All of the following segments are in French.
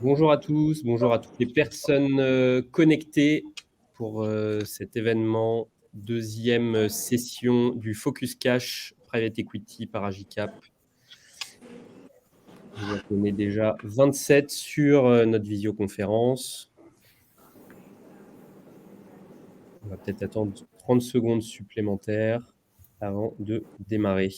Bonjour à tous, bonjour à toutes les personnes connectées pour cet événement, deuxième session du Focus Cash Private Equity par Agicap. Je vois qu'on est déjà 27 sur notre visioconférence. On va peut-être attendre 30 secondes supplémentaires avant de démarrer.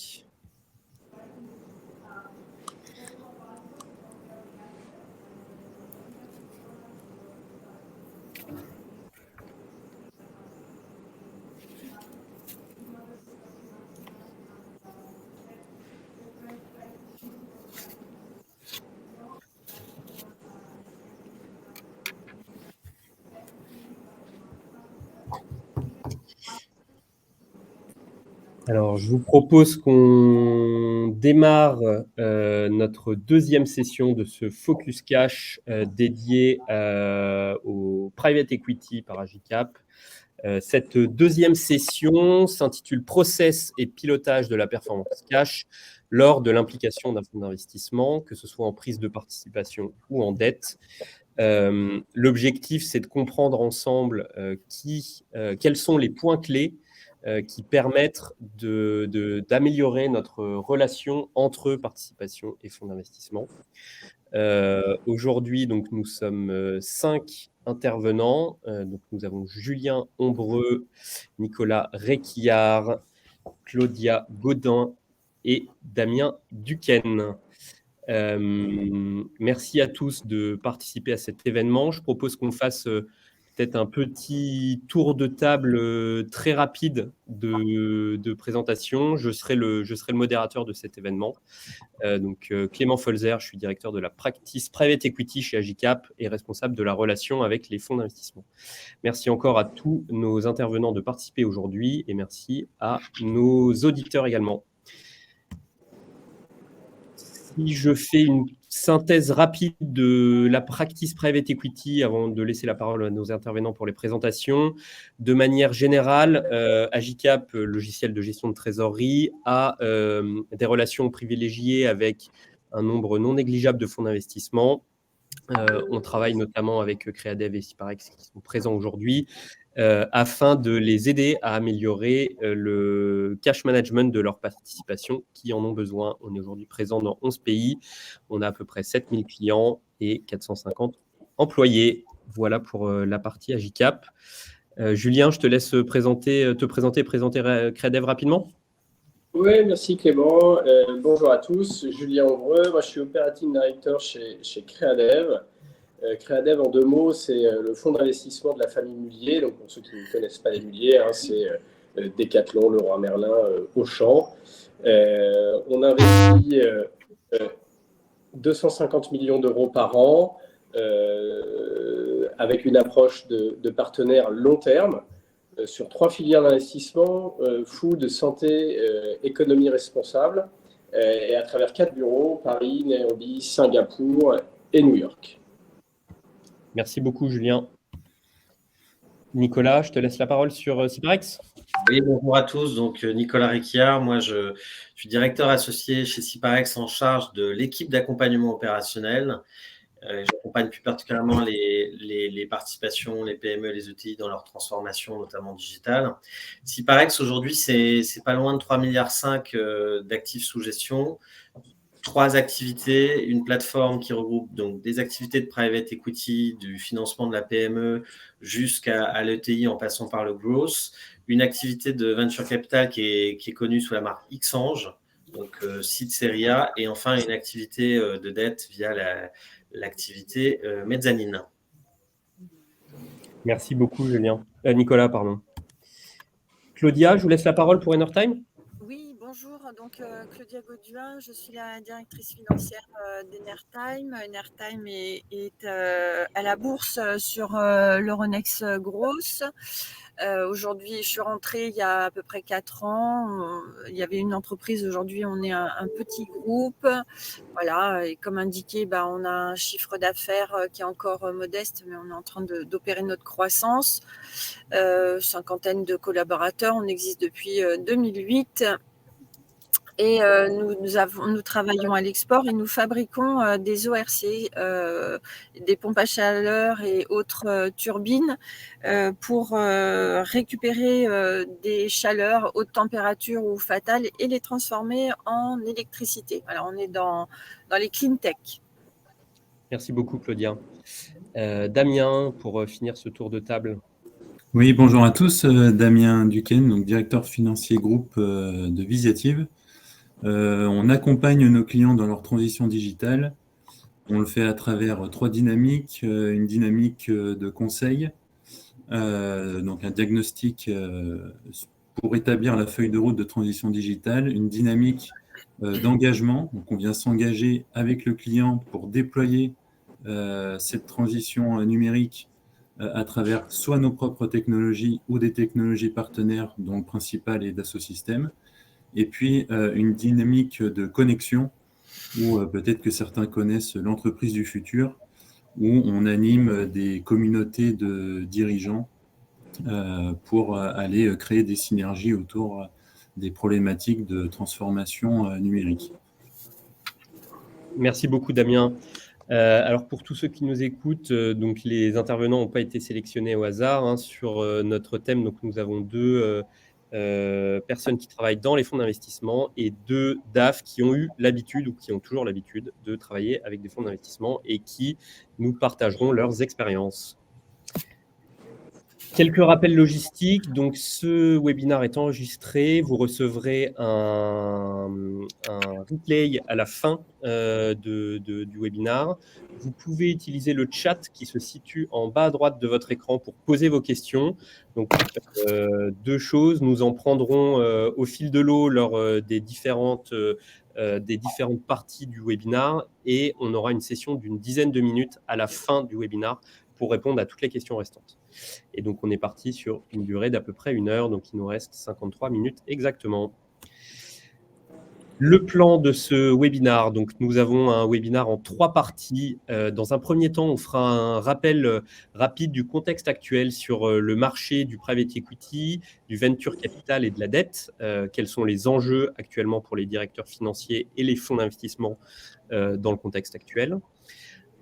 Alors, je vous propose qu'on démarre notre deuxième session de ce Focus Cash dédié au Private Equity par Agicap. Cette deuxième session s'intitule Process et pilotage de la performance cash lors de l'implication d'un fonds d'investissement, que ce soit en prise de participation ou en dette. L'objectif, c'est de comprendre ensemble quels sont les points clés qui permettent d'améliorer notre relation entre participation et fonds d'investissement. Aujourd'hui, donc, nous sommes 5 intervenants. Donc, nous avons Julien Ombreux, Nicolas Réquillard, Claudia Gaudin et Damien Duquesne. Merci à tous de participer à cet événement. Je propose qu'on fasse peut-être un petit tour de table très rapide de présentation. Je serai le modérateur de cet événement. Donc, Clément Folzer, je suis directeur de la practice Private Equity chez Agicap et responsable de la relation avec les fonds d'investissement. Merci encore à tous nos intervenants de participer aujourd'hui et merci à nos auditeurs également. Si je fais une synthèse rapide de la practice Private Equity avant de laisser la parole à nos intervenants pour les présentations, de manière générale, Agicap, logiciel de gestion de trésorerie, a des relations privilégiées avec un nombre non négligeable de fonds d'investissement. On travaille notamment avec Créadev et Syparex qui sont présents aujourd'hui afin de les aider à améliorer le cash management de leur participation qui en ont besoin. On est aujourd'hui présent dans 11 pays. On a à peu près 7000 clients et 450 employés. Voilà pour la partie Agicap. Julien, je te laisse te présenter Créadev rapidement. Oui, merci Clément. Bonjour à tous, Julien Ombreux. Moi, je suis Operating Director chez Créadev. Créadev, en 2 mots, c'est le fonds d'investissement de la famille Mullier. Donc, pour ceux qui ne connaissent pas les Mullier, c'est Decathlon, Leroy Merlin, Auchan. On investit 250 millions d'euros par an avec une approche de partenaire long terme sur 3 filières d'investissement, food, santé, économie responsable, et à travers 4 bureaux, Paris, Nairobi, Singapour et New York. Merci beaucoup, Julien. Nicolas, je te laisse la parole sur Syparex. Oui, bonjour à tous. Donc, Nicolas Réquillard, moi, je suis directeur associé chez Syparex en charge de l'équipe d'accompagnement opérationnel. J'accompagne plus particulièrement les participations, les PME, les ETI dans leur transformation, notamment digitale. Syparex, aujourd'hui, c'est pas loin de 3,5 milliards d'actifs sous gestion. 3 activités, une plateforme qui regroupe donc des activités de private equity, du financement de la PME jusqu'à l'ETI en passant par le growth, une activité de venture capital qui est connue sous la marque Xange, donc Seed Serie A, et enfin une activité de dette via l'activité mezzanine. Merci beaucoup, Julien. Nicolas, pardon. Claudia, je vous laisse la parole pour Enertime. Oui, bonjour. Donc, Claudia Gauduin, je suis la directrice financière d'Enertime. Enertime est à la bourse sur l'Euronext Growth. Aujourd'hui, je suis rentrée il y a à peu près 4 ans. Il y avait une entreprise. Aujourd'hui, on est un petit groupe. Voilà. Et comme indiqué, on a un chiffre d'affaires qui est encore modeste, mais on est en train d'opérer notre croissance. 50aine de collaborateurs. On existe depuis 2008. Et nous travaillons à l'export et nous fabriquons des ORC, des pompes à chaleur et autres turbines pour récupérer des chaleurs haute température ou fatales et les transformer en électricité. Alors, on est dans les clean tech. Merci beaucoup, Claudia. Damien, pour finir ce tour de table. Oui, bonjour à tous. Damien Duquesne, donc directeur financier groupe de Visiative. On accompagne nos clients dans leur transition digitale. On le fait à travers 3 dynamiques. Une dynamique de conseil, donc un diagnostic pour établir la feuille de route de transition digitale. Une dynamique d'engagement, donc on vient s'engager avec le client pour déployer cette transition numérique à travers soit nos propres technologies ou des technologies partenaires, dont le principal est Dassault Systèmes. Et puis, une dynamique de connexion, où peut-être que certains connaissent l'entreprise du futur, où on anime des communautés de dirigeants pour aller créer des synergies autour des problématiques de transformation numérique. Merci beaucoup, Damien. Alors, pour tous ceux qui nous écoutent, donc les intervenants n'ont pas été sélectionnés au hasard sur notre thème. Donc, nous avons 2 personnes qui travaillent dans les fonds d'investissement et 2 DAF qui ont eu l'habitude ou qui ont toujours l'habitude de travailler avec des fonds d'investissement et qui nous partageront leurs expériences. Quelques rappels logistiques. Donc, ce webinaire est enregistré. Vous recevrez un replay à la fin du webinaire. Vous pouvez utiliser le chat qui se situe en bas à droite de votre écran pour poser vos questions. Donc, 2 choses. Nous en prendrons au fil de l'eau lors des différentes parties du webinaire et on aura une session d'une dizaine de minutes à la fin du webinaire pour répondre à toutes les questions restantes. Et donc, on est parti sur une durée d'à peu près 1 heure, donc il nous reste 53 minutes exactement. Le plan de ce webinaire, donc nous avons un webinaire en 3 parties. Dans un premier temps, on fera un rappel rapide du contexte actuel sur le marché du private equity, du venture capital et de la dette. Quels sont les enjeux actuellement pour les directeurs financiers et les fonds d'investissement dans le contexte actuel.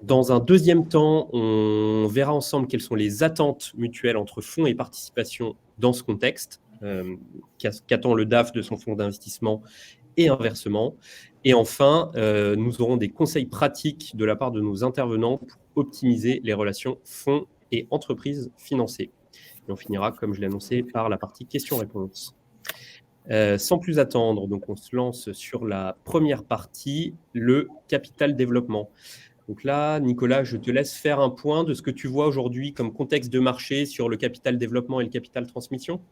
Dans un deuxième temps, on verra ensemble quelles sont les attentes mutuelles entre fonds et participations dans ce contexte, qu'attend le DAF de son fonds d'investissement et inversement. Et enfin, nous aurons des conseils pratiques de la part de nos intervenants pour optimiser les relations fonds et entreprises financées. Et on finira, comme je l'ai annoncé, par la partie questions-réponses. Sans plus attendre, donc on se lance sur la première partie, le capital développement. Donc là, Nicolas, je te laisse faire un point de ce que tu vois aujourd'hui comme contexte de marché sur le capital développement et le capital transmission.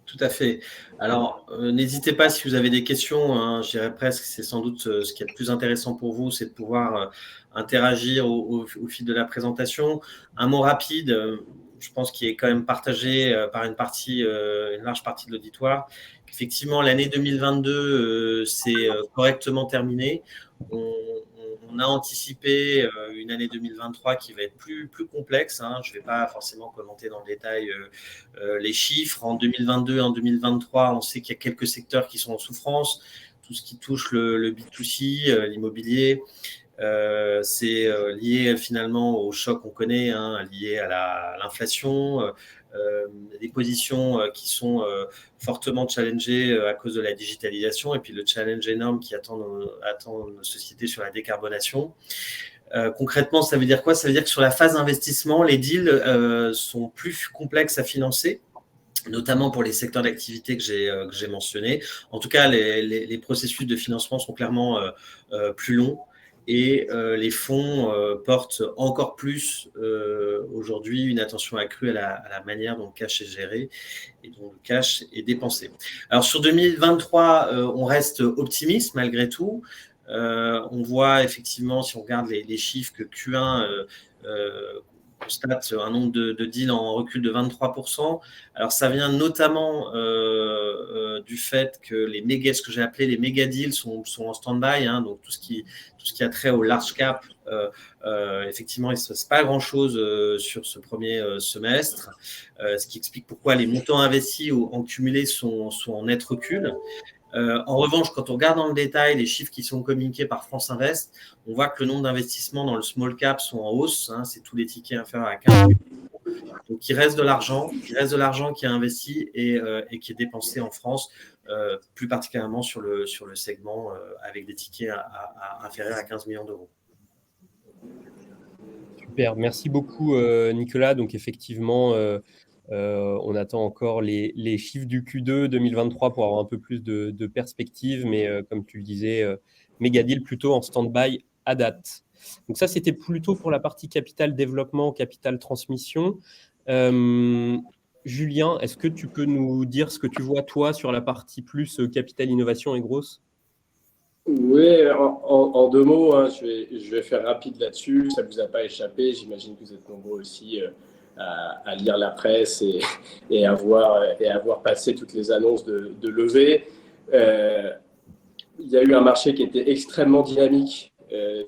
Tout à fait. Alors, n'hésitez pas si vous avez des questions, je dirais presque, c'est sans doute ce qui est le plus intéressant pour vous, c'est de pouvoir interagir au fil de la présentation. Un mot rapide, je pense qu'il est quand même partagé par une large partie de l'auditoire. Effectivement, l'année 2022 s'est correctement terminée. On a anticipé une année 2023 qui va être plus complexe. Je ne vais pas forcément commenter dans le détail les chiffres. En 2022 et en 2023, on sait qu'il y a quelques secteurs qui sont en souffrance. Tout ce qui touche le B2C, l'immobilier, c'est lié finalement au choc qu'on connaît, lié à l'inflation, des positions qui sont fortement challengées à cause de la digitalisation et puis le challenge énorme qui attend nos sociétés sur la décarbonation. Concrètement, ça veut dire quoi ? Ça veut dire que sur la phase d'investissement, les deals sont plus complexes à financer, notamment pour les secteurs d'activité que j'ai mentionnés. En tout cas, les processus de financement sont clairement plus longs. Et les fonds portent encore plus aujourd'hui une attention accrue à la manière dont le cash est géré et dont le cash est dépensé. Alors sur 2023, on reste optimiste malgré tout. On voit effectivement, si on regarde les chiffres, que Q1 constate un nombre de deals en recul de 23%. Alors, ça vient notamment du fait que ce que j'ai appelé les méga deals sont en stand-by. Donc, tout ce qui a trait au large cap, effectivement, il ne se passe pas grand-chose sur ce premier semestre, ce qui explique pourquoi les montants investis en cumulé sont en net recul. En revanche, quand on regarde dans le détail les chiffres qui sont communiqués par France Invest, on voit que le nombre d'investissements dans le small cap sont en hausse. C'est tous les tickets inférieurs à 15 000 €. Donc, il reste de l'argent qui est investi et qui est dépensé en France, plus particulièrement sur le segment avec des tickets inférieurs à 15 millions d'euros. Super, merci beaucoup Nicolas. Donc effectivement, on attend encore les chiffres du Q2 2023 pour avoir un peu plus de perspective, mais comme tu le disais, méga deal plutôt en stand-by à date. Donc ça, c'était plutôt pour la partie capital développement, capital transmission. Julien, est-ce que tu peux nous dire ce que tu vois toi sur la partie plus capital innovation et grosse? Oui, en deux mots, je vais faire rapide là-dessus. Ça ne vous a pas échappé. J'imagine que vous êtes nombreux aussi à lire la presse et à voir passer toutes les annonces de levée. Il y a eu un marché qui était extrêmement dynamique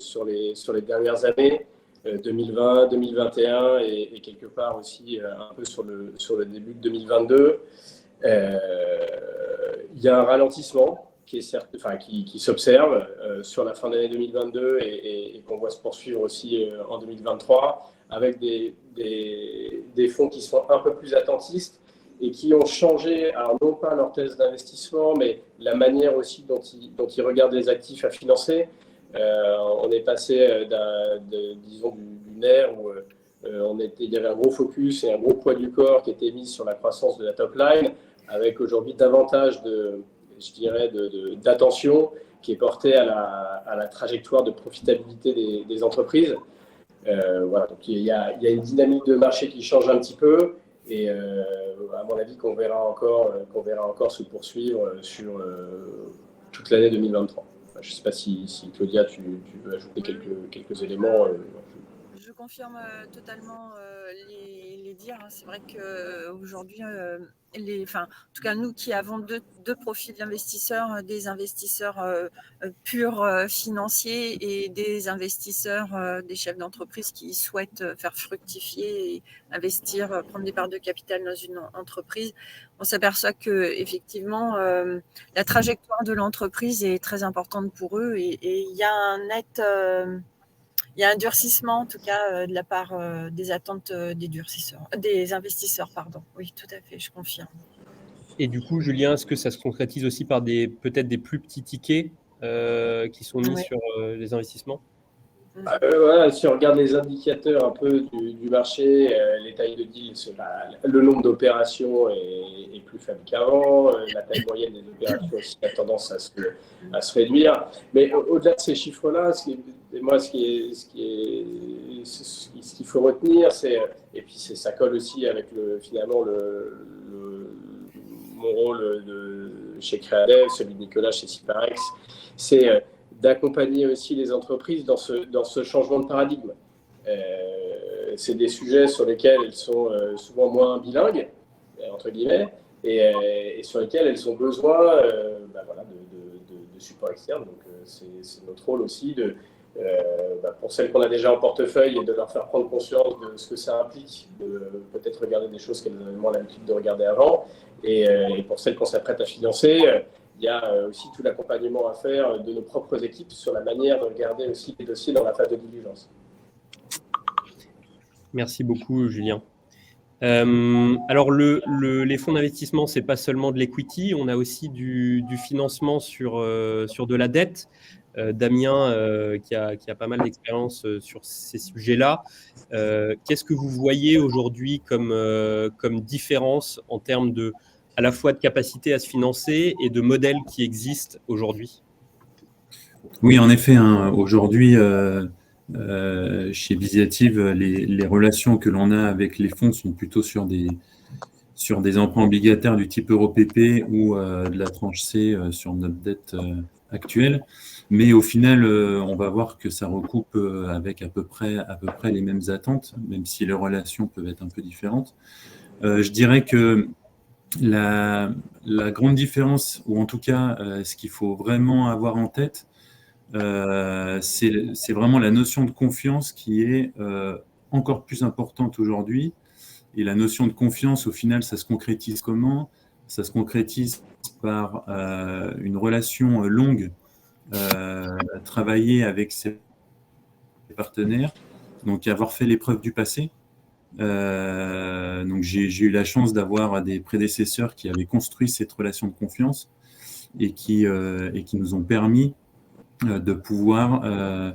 sur les dernières années, 2020, 2021 et quelque part aussi un peu sur le début de 2022. Il y a un ralentissement qui s'observe sur la fin d'année 2022 et qu'on voit se poursuivre aussi en 2023 avec des fonds qui sont un peu plus attentistes et qui ont changé, alors non pas leur thèse d'investissement, mais la manière aussi dont ils regardent les actifs à financer. On est passé disons, d'une ère où il y avait un gros focus et un gros poids du corps qui était mis sur la croissance de la top line, avec aujourd'hui davantage d'attention qui est portée à la trajectoire de profitabilité des entreprises. Voilà, donc il y a une dynamique de marché qui change un petit peu et à mon avis qu'on verra encore se poursuivre sur toute l'année 2023. Je ne sais pas si Claudia, tu veux ajouter quelques éléments. Je confirme totalement les dires. C'est vrai qu'aujourd'hui, en tout cas nous qui avons deux profils d'investisseurs, des investisseurs purs financiers et des investisseurs, des chefs d'entreprise qui souhaitent faire fructifier et investir, prendre des parts de capital dans une entreprise, on s'aperçoit que effectivement la trajectoire de l'entreprise est très importante pour eux et il y a il y a un durcissement, en tout cas, de la part des attentes des investisseurs, pardon. Oui, tout à fait, je confirme. Et du coup, Julien, est-ce que ça se concrétise aussi par peut-être des plus petits tickets qui sont mis sur les investissements? Voilà, si on regarde les indicateurs un peu du marché, les tailles de deal, le nombre d'opérations est plus faible qu'avant, la taille moyenne des opérations aussi a tendance à se réduire. Mais au-delà de ces chiffres-là, ce qu'il faut retenir, et puis ça colle aussi avec finalement mon rôle chez Créadev, celui de Nicolas chez Ciparex, c'est d'accompagner aussi les entreprises dans ce changement de paradigme. C'est des sujets sur lesquels elles sont souvent moins bilingues, entre guillemets, et sur lesquels elles ont besoin de support externe. Donc, c'est notre rôle aussi pour celles qu'on a déjà en portefeuille et de leur faire prendre conscience de ce que ça implique, de peut-être regarder des choses qu'elles avaient moins l'habitude de regarder avant. Et pour celles qu'on s'apprête à financer, il y a aussi tout l'accompagnement à faire de nos propres équipes sur la manière de regarder aussi les dossiers dans la phase de diligence. Merci beaucoup, Julien. Alors, les fonds d'investissement, ce n'est pas seulement de l'equity, on a aussi du financement sur de la dette. Damien, qui a pas mal d'expérience sur ces sujets-là, qu'est-ce que vous voyez aujourd'hui comme différence en termes à la fois de capacité à se financer et de modèles qui existent aujourd'hui? Oui, en effet, aujourd'hui, chez Visiative, les relations que l'on a avec les fonds sont plutôt sur des emprunts obligataires du type EuroPP ou de la tranche C sur notre dette actuelle. Mais au final, on va voir que ça recoupe avec à peu près les mêmes attentes, même si les relations peuvent être un peu différentes. Je dirais que la grande différence, ou en tout cas ce qu'il faut vraiment avoir en tête, c'est vraiment la notion de confiance qui est encore plus importante aujourd'hui. Et la notion de confiance, au final, ça se concrétise comment? Ça se concrétise par une relation longue, travailler avec ses partenaires, donc avoir fait l'épreuve du passé. Donc j'ai eu la chance d'avoir des prédécesseurs qui avaient construit cette relation de confiance et qui nous ont permis de pouvoir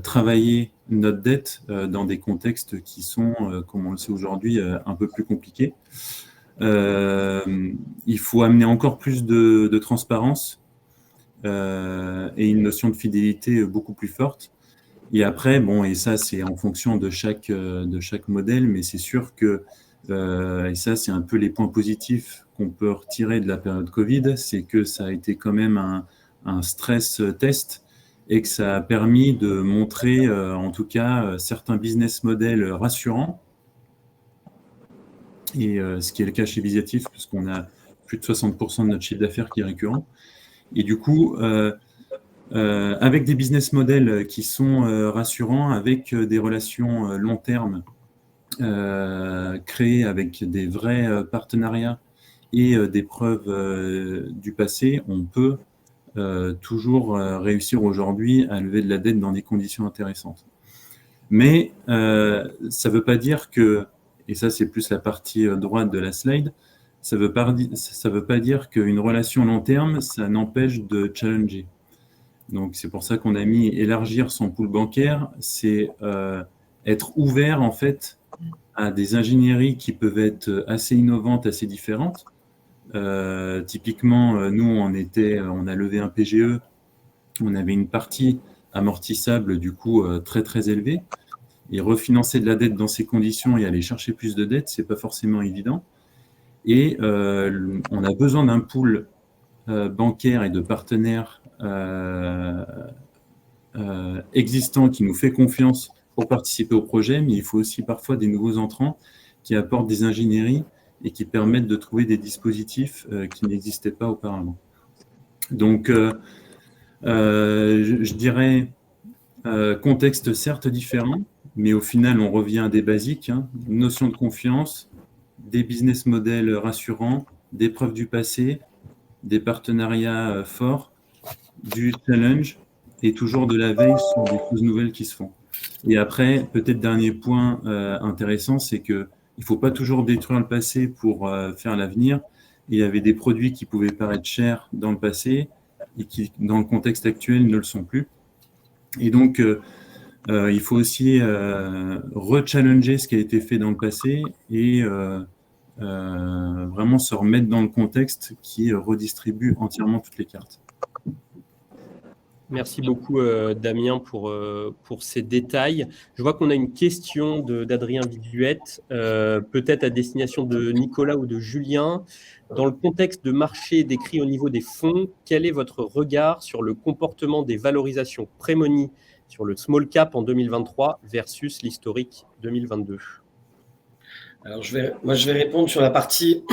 travailler notre dette dans des contextes qui sont, comme on le sait aujourd'hui, un peu plus compliqués. Il faut amener encore plus de transparence et une notion de fidélité beaucoup plus forte. Et après, bon, et ça c'est en fonction de chaque modèle, mais c'est sûr que, et ça c'est un peu les points positifs qu'on peut retirer de la période Covid, c'est que ça a été quand même un stress test et que ça a permis de montrer en tout cas certains business models rassurants. Et ce qui est le cas chez Visiatif, puisqu'on a plus de 60% de notre chiffre d'affaires qui est récurrent. Et du coup, avec des business models qui sont rassurants, avec des relations long terme créées avec des vrais partenariats et des preuves du passé, on peut toujours réussir aujourd'hui à lever de la dette dans des conditions intéressantes. Mais ça ne veut pas dire que, et ça c'est plus la partie droite de la slide, ça veut pas dire qu'une relation long terme, ça n'empêche de challenger. Donc c'est pour ça qu'on a mis élargir son pool bancaire, c'est être ouvert en fait à des ingénieries qui peuvent être assez innovantes, assez différentes. Typiquement, nous on a levé un PGE, on avait une partie amortissable du coup très très élevée, et refinancer de la dette dans ces conditions et aller chercher plus de dettes, c'est pas forcément évident. Et on a besoin d'un pool bancaire et de partenaires existants qui nous fait confiance pour participer au projet, mais il faut aussi parfois des nouveaux entrants qui apportent des ingénieries et qui permettent de trouver des dispositifs qui n'existaient pas auparavant. Donc, je dirais contexte certes différent, mais au final, on revient à des basiques, hein, notion de confiance, des business models rassurants, des preuves du passé, des partenariats forts, du challenge et toujours de la veille sur des choses nouvelles qui se font. Et après, peut-être dernier point intéressant, c'est que il ne faut pas toujours détruire le passé pour faire l'avenir. Il y avait des produits qui pouvaient paraître chers dans le passé et qui, dans le contexte actuel, ne le sont plus. Et donc, il faut aussi re-challenger ce qui a été fait dans le passé et vraiment se remettre dans le contexte qui redistribue entièrement toutes les cartes. Merci beaucoup, Damien, pour ces détails. Je vois qu'on a une question d'Adrien Viduette, peut-être à destination de Nicolas ou de Julien. Dans le contexte de marché décrit au niveau des fonds, quel est votre regard sur le comportement des valorisations pré-money sur le small cap en 2023 versus l'historique 2022 ? Alors, je vais répondre sur la partie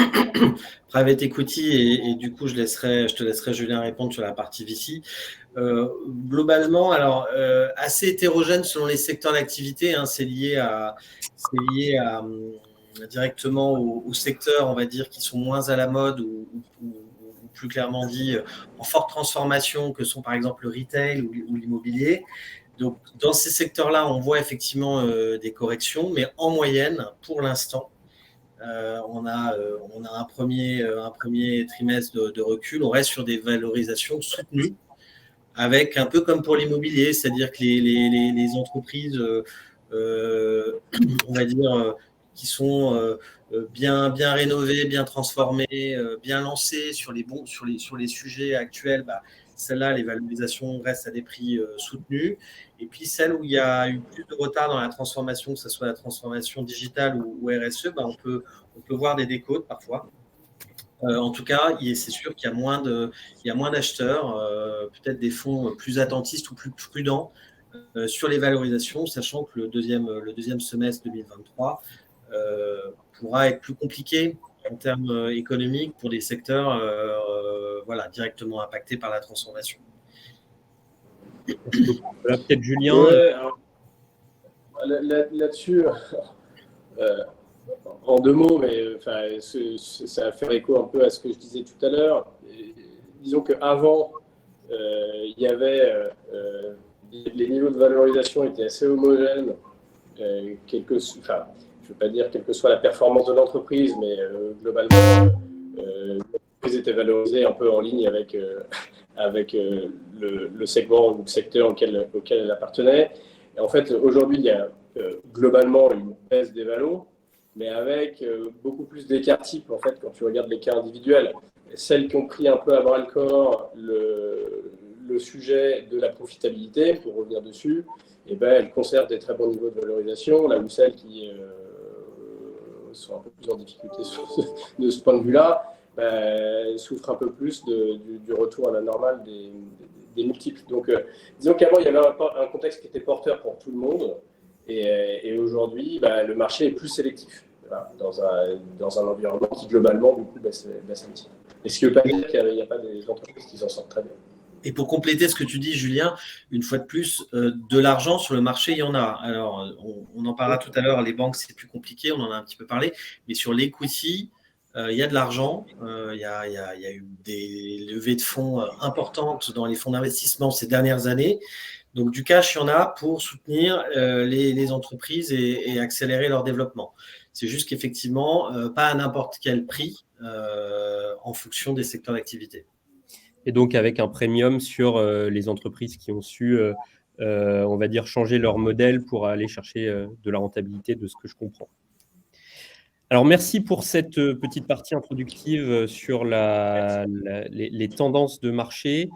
private equity et du coup, je te laisserai Julien répondre sur la partie VC. Globalement, alors assez hétérogène selon les secteurs d'activité, hein, c'est lié à directement aux secteurs, on va dire, qui sont moins à la mode ou plus clairement dit en forte transformation, que sont par exemple le retail ou l'immobilier. Donc, dans ces secteurs-là, on voit effectivement des corrections, mais en moyenne, pour l'instant, on a un premier trimestre de recul. On reste sur des valorisations soutenues, avec un peu comme pour l'immobilier, c'est-à-dire que les entreprises, on va dire, qui sont bien rénovées, bien transformées, bien lancées sur les sujets actuels, celles-là, les valorisations restent à des prix soutenus. Et puis, celles où il y a eu plus de retard dans la transformation, que ce soit la transformation digitale ou RSE, on peut voir des décotes parfois. En tout cas, c'est sûr qu'il y a moins d'acheteurs, peut-être des fonds plus attentistes ou plus prudents sur les valorisations, sachant que le deuxième semestre 2023 pourra être plus compliqué en termes économiques pour des secteurs directement impactés par la transformation. Voilà, peut-être Julien. Là-dessus, En deux mots, mais ça va faire écho un peu à ce que je disais tout à l'heure. Disons qu'avant, il y avait les niveaux de valorisation étaient assez homogènes, je ne veux pas dire quelle que soit la performance de l'entreprise, mais globalement, l'entreprise était valorisée un peu en ligne avec le segment ou le secteur auquel elle appartenait. Et en fait, aujourd'hui, il y a globalement une baisse des valos, mais avec beaucoup plus d'écarts types, en fait, quand tu regardes les cas individuels. Celles qui ont pris un peu à bras-le-corps le sujet de la profitabilité, pour revenir dessus, eh ben, elles conservent des très bons niveaux de valorisation, là où celles qui sont un peu plus en difficulté de ce point de vue-là, souffrent un peu plus du retour à la normale des multiples. Donc, disons qu'avant, il y avait un contexte qui était porteur pour tout le monde, et aujourd'hui, le marché est plus sélectif, voilà, dans un environnement qui, globalement, du coup, baisse un petit peu. Et ce qui ne veut pas dire qu'il n'y a pas des entreprises qui s'en sortent très bien. Et pour compléter ce que tu dis, Julien, une fois de plus, de l'argent sur le marché, il y en a. Alors, on en parlera tout à l'heure, les banques, c'est plus compliqué, on en a un petit peu parlé, mais sur l'equity, il y a de l'argent, il y a eu des levées de fonds importantes dans les fonds d'investissement ces dernières années. Donc, du cash, il y en a pour soutenir les entreprises et accélérer leur développement. C'est juste qu'effectivement, pas à n'importe quel prix en fonction des secteurs d'activité. Et donc, avec un premium sur les entreprises qui ont su, on va dire, changer leur modèle pour aller chercher de la rentabilité, de ce que je comprends. Alors, merci pour cette petite partie introductive sur les tendances de marché.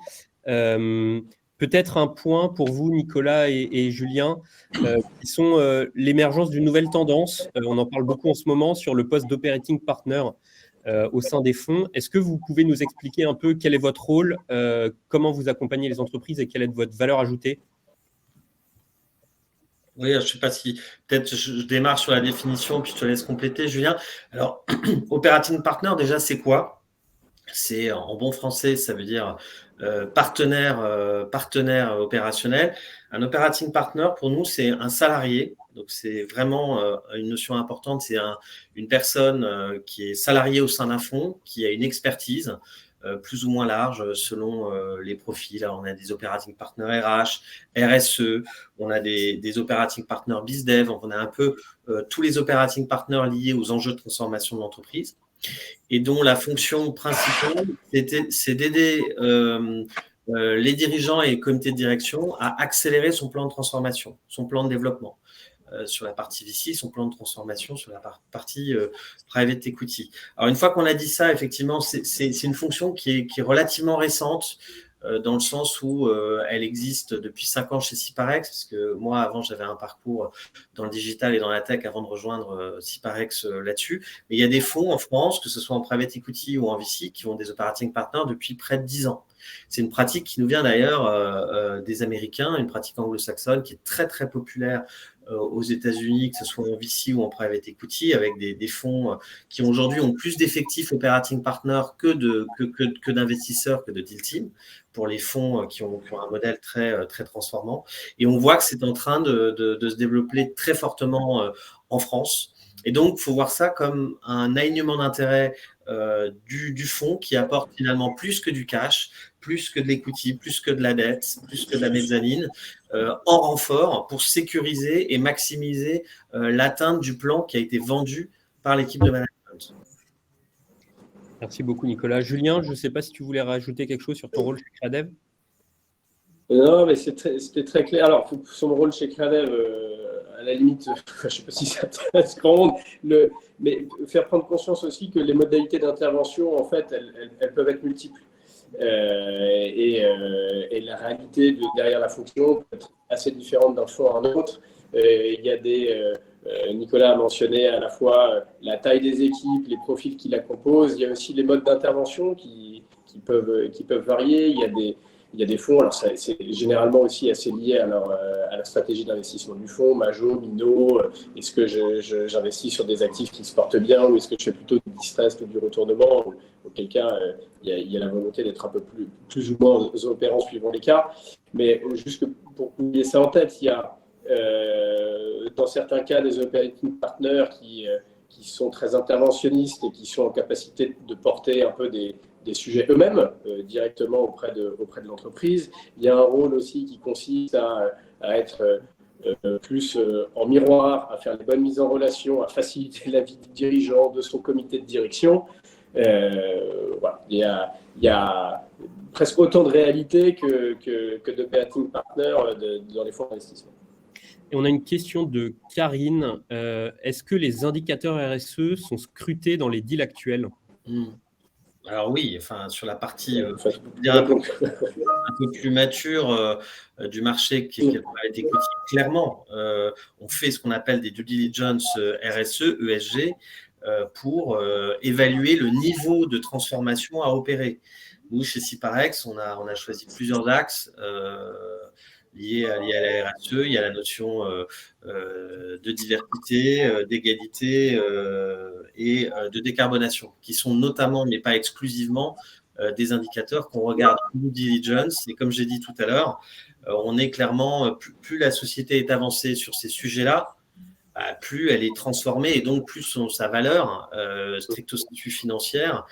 Peut-être un point pour vous, Nicolas et Julien, qui sont l'émergence d'une nouvelle tendance. On en parle beaucoup en ce moment sur le poste d'operating partner au sein des fonds. Est-ce que vous pouvez nous expliquer un peu quel est votre rôle, comment vous accompagnez les entreprises et quelle est votre valeur ajoutée ? Oui, je ne sais pas si peut-être je démarre sur la définition puis je te laisse compléter, Julien. Alors, operating partner, déjà, c'est quoi ? C'est en bon français, ça veut dire partenaire opérationnel. Un operating partner, pour nous, c'est un salarié. Donc, c'est vraiment une notion importante. C'est une personne qui est salariée au sein d'un fonds, qui a une expertise plus ou moins large selon les profils. Alors, on a des operating partners RH, RSE, on a des operating partners BizDev, on a un peu tous les operating partners liés aux enjeux de transformation de l'entreprise et dont la fonction principale, c'est d'aider les dirigeants et les comités de direction à accélérer son plan de transformation, son plan de développement. Sur la partie VC, son plan de transformation sur la partie private equity. Alors, une fois qu'on a dit ça, effectivement, c'est une fonction qui est relativement récente dans le sens où elle existe depuis 5 ans chez Syparex, parce que moi, avant, j'avais un parcours dans le digital et dans la tech avant de rejoindre Syparex là-dessus. Mais il y a des fonds en France, que ce soit en private equity ou en VC, qui ont des operating partners depuis près de 10 ans. C'est une pratique qui nous vient d'ailleurs des Américains, une pratique anglo-saxonne qui est très, très populaire aux États-Unis, que ce soit en VC ou en private equity, avec des fonds qui aujourd'hui ont plus d'effectifs operating partners que d'investisseurs, que de deal team, pour les fonds qui ont un modèle très, très transformant. Et on voit que c'est en train de se développer très fortement en France. Et donc, il faut voir ça comme un alignement d'intérêt du fonds qui apporte finalement plus que du cash, plus que de l'equity, plus que de la dette, plus que de la mezzanine, en renfort pour sécuriser et maximiser l'atteinte du plan qui a été vendu par l'équipe de management. Merci beaucoup, Nicolas. Julien, je ne sais pas si tu voulais rajouter quelque chose sur ton rôle chez Créadev. Non, mais c'était très clair. Alors, son rôle chez Créadev, à la limite, je ne sais pas si ça intéresse grand monde, mais faire prendre conscience aussi que les modalités d'intervention, en fait, elles peuvent être multiples. Et la réalité derrière la fonction peut être assez différente d'un fonds à un autre. Il y a Nicolas a mentionné à la fois la taille des équipes, les profils qui la composent. Il y a aussi les modes d'intervention qui peuvent varier. Il y a des fonds, alors c'est généralement aussi assez lié à la stratégie d'investissement du fonds, Majo, Mino. Est-ce que j'investis sur des actifs qui se portent bien ou est-ce que je fais plutôt du distress que du retournement? Auquel cas, il y a la volonté d'être un peu plus ou moins opérant suivant les cas. Mais juste pour que vous ayez ça en tête, il y a dans certains cas des operating partners qui qui sont très interventionnistes et qui sont en capacité de porter un peu des sujets eux-mêmes directement auprès de l'entreprise. Il y a un rôle aussi qui consiste à être plus en miroir, à faire les bonnes mises en relation, à faciliter la vie du dirigeant, de son comité de direction. Voilà. Il y a presque autant de réalité que d'operating partners dans les fonds d'investissement. Et on a une question de Karine. Est-ce que les indicateurs RSE sont scrutés dans les deals actuels ? Alors oui, enfin, sur la partie un peu plus mature du marché qui est le private equity, clairement, on fait ce qu'on appelle des due diligence RSE, ESG, pour évaluer le niveau de transformation à opérer. Nous, chez Ciparex, on a choisi plusieurs axes liés à la RSE. Il y a la notion de diversité, d'égalité et de décarbonation, qui sont notamment, mais pas exclusivement, des indicateurs qu'on regarde en due diligence. Et comme j'ai dit tout à l'heure, on est clairement, plus la société est avancée sur ces sujets-là, plus elle est transformée et donc plus sa valeur stricto sensu financière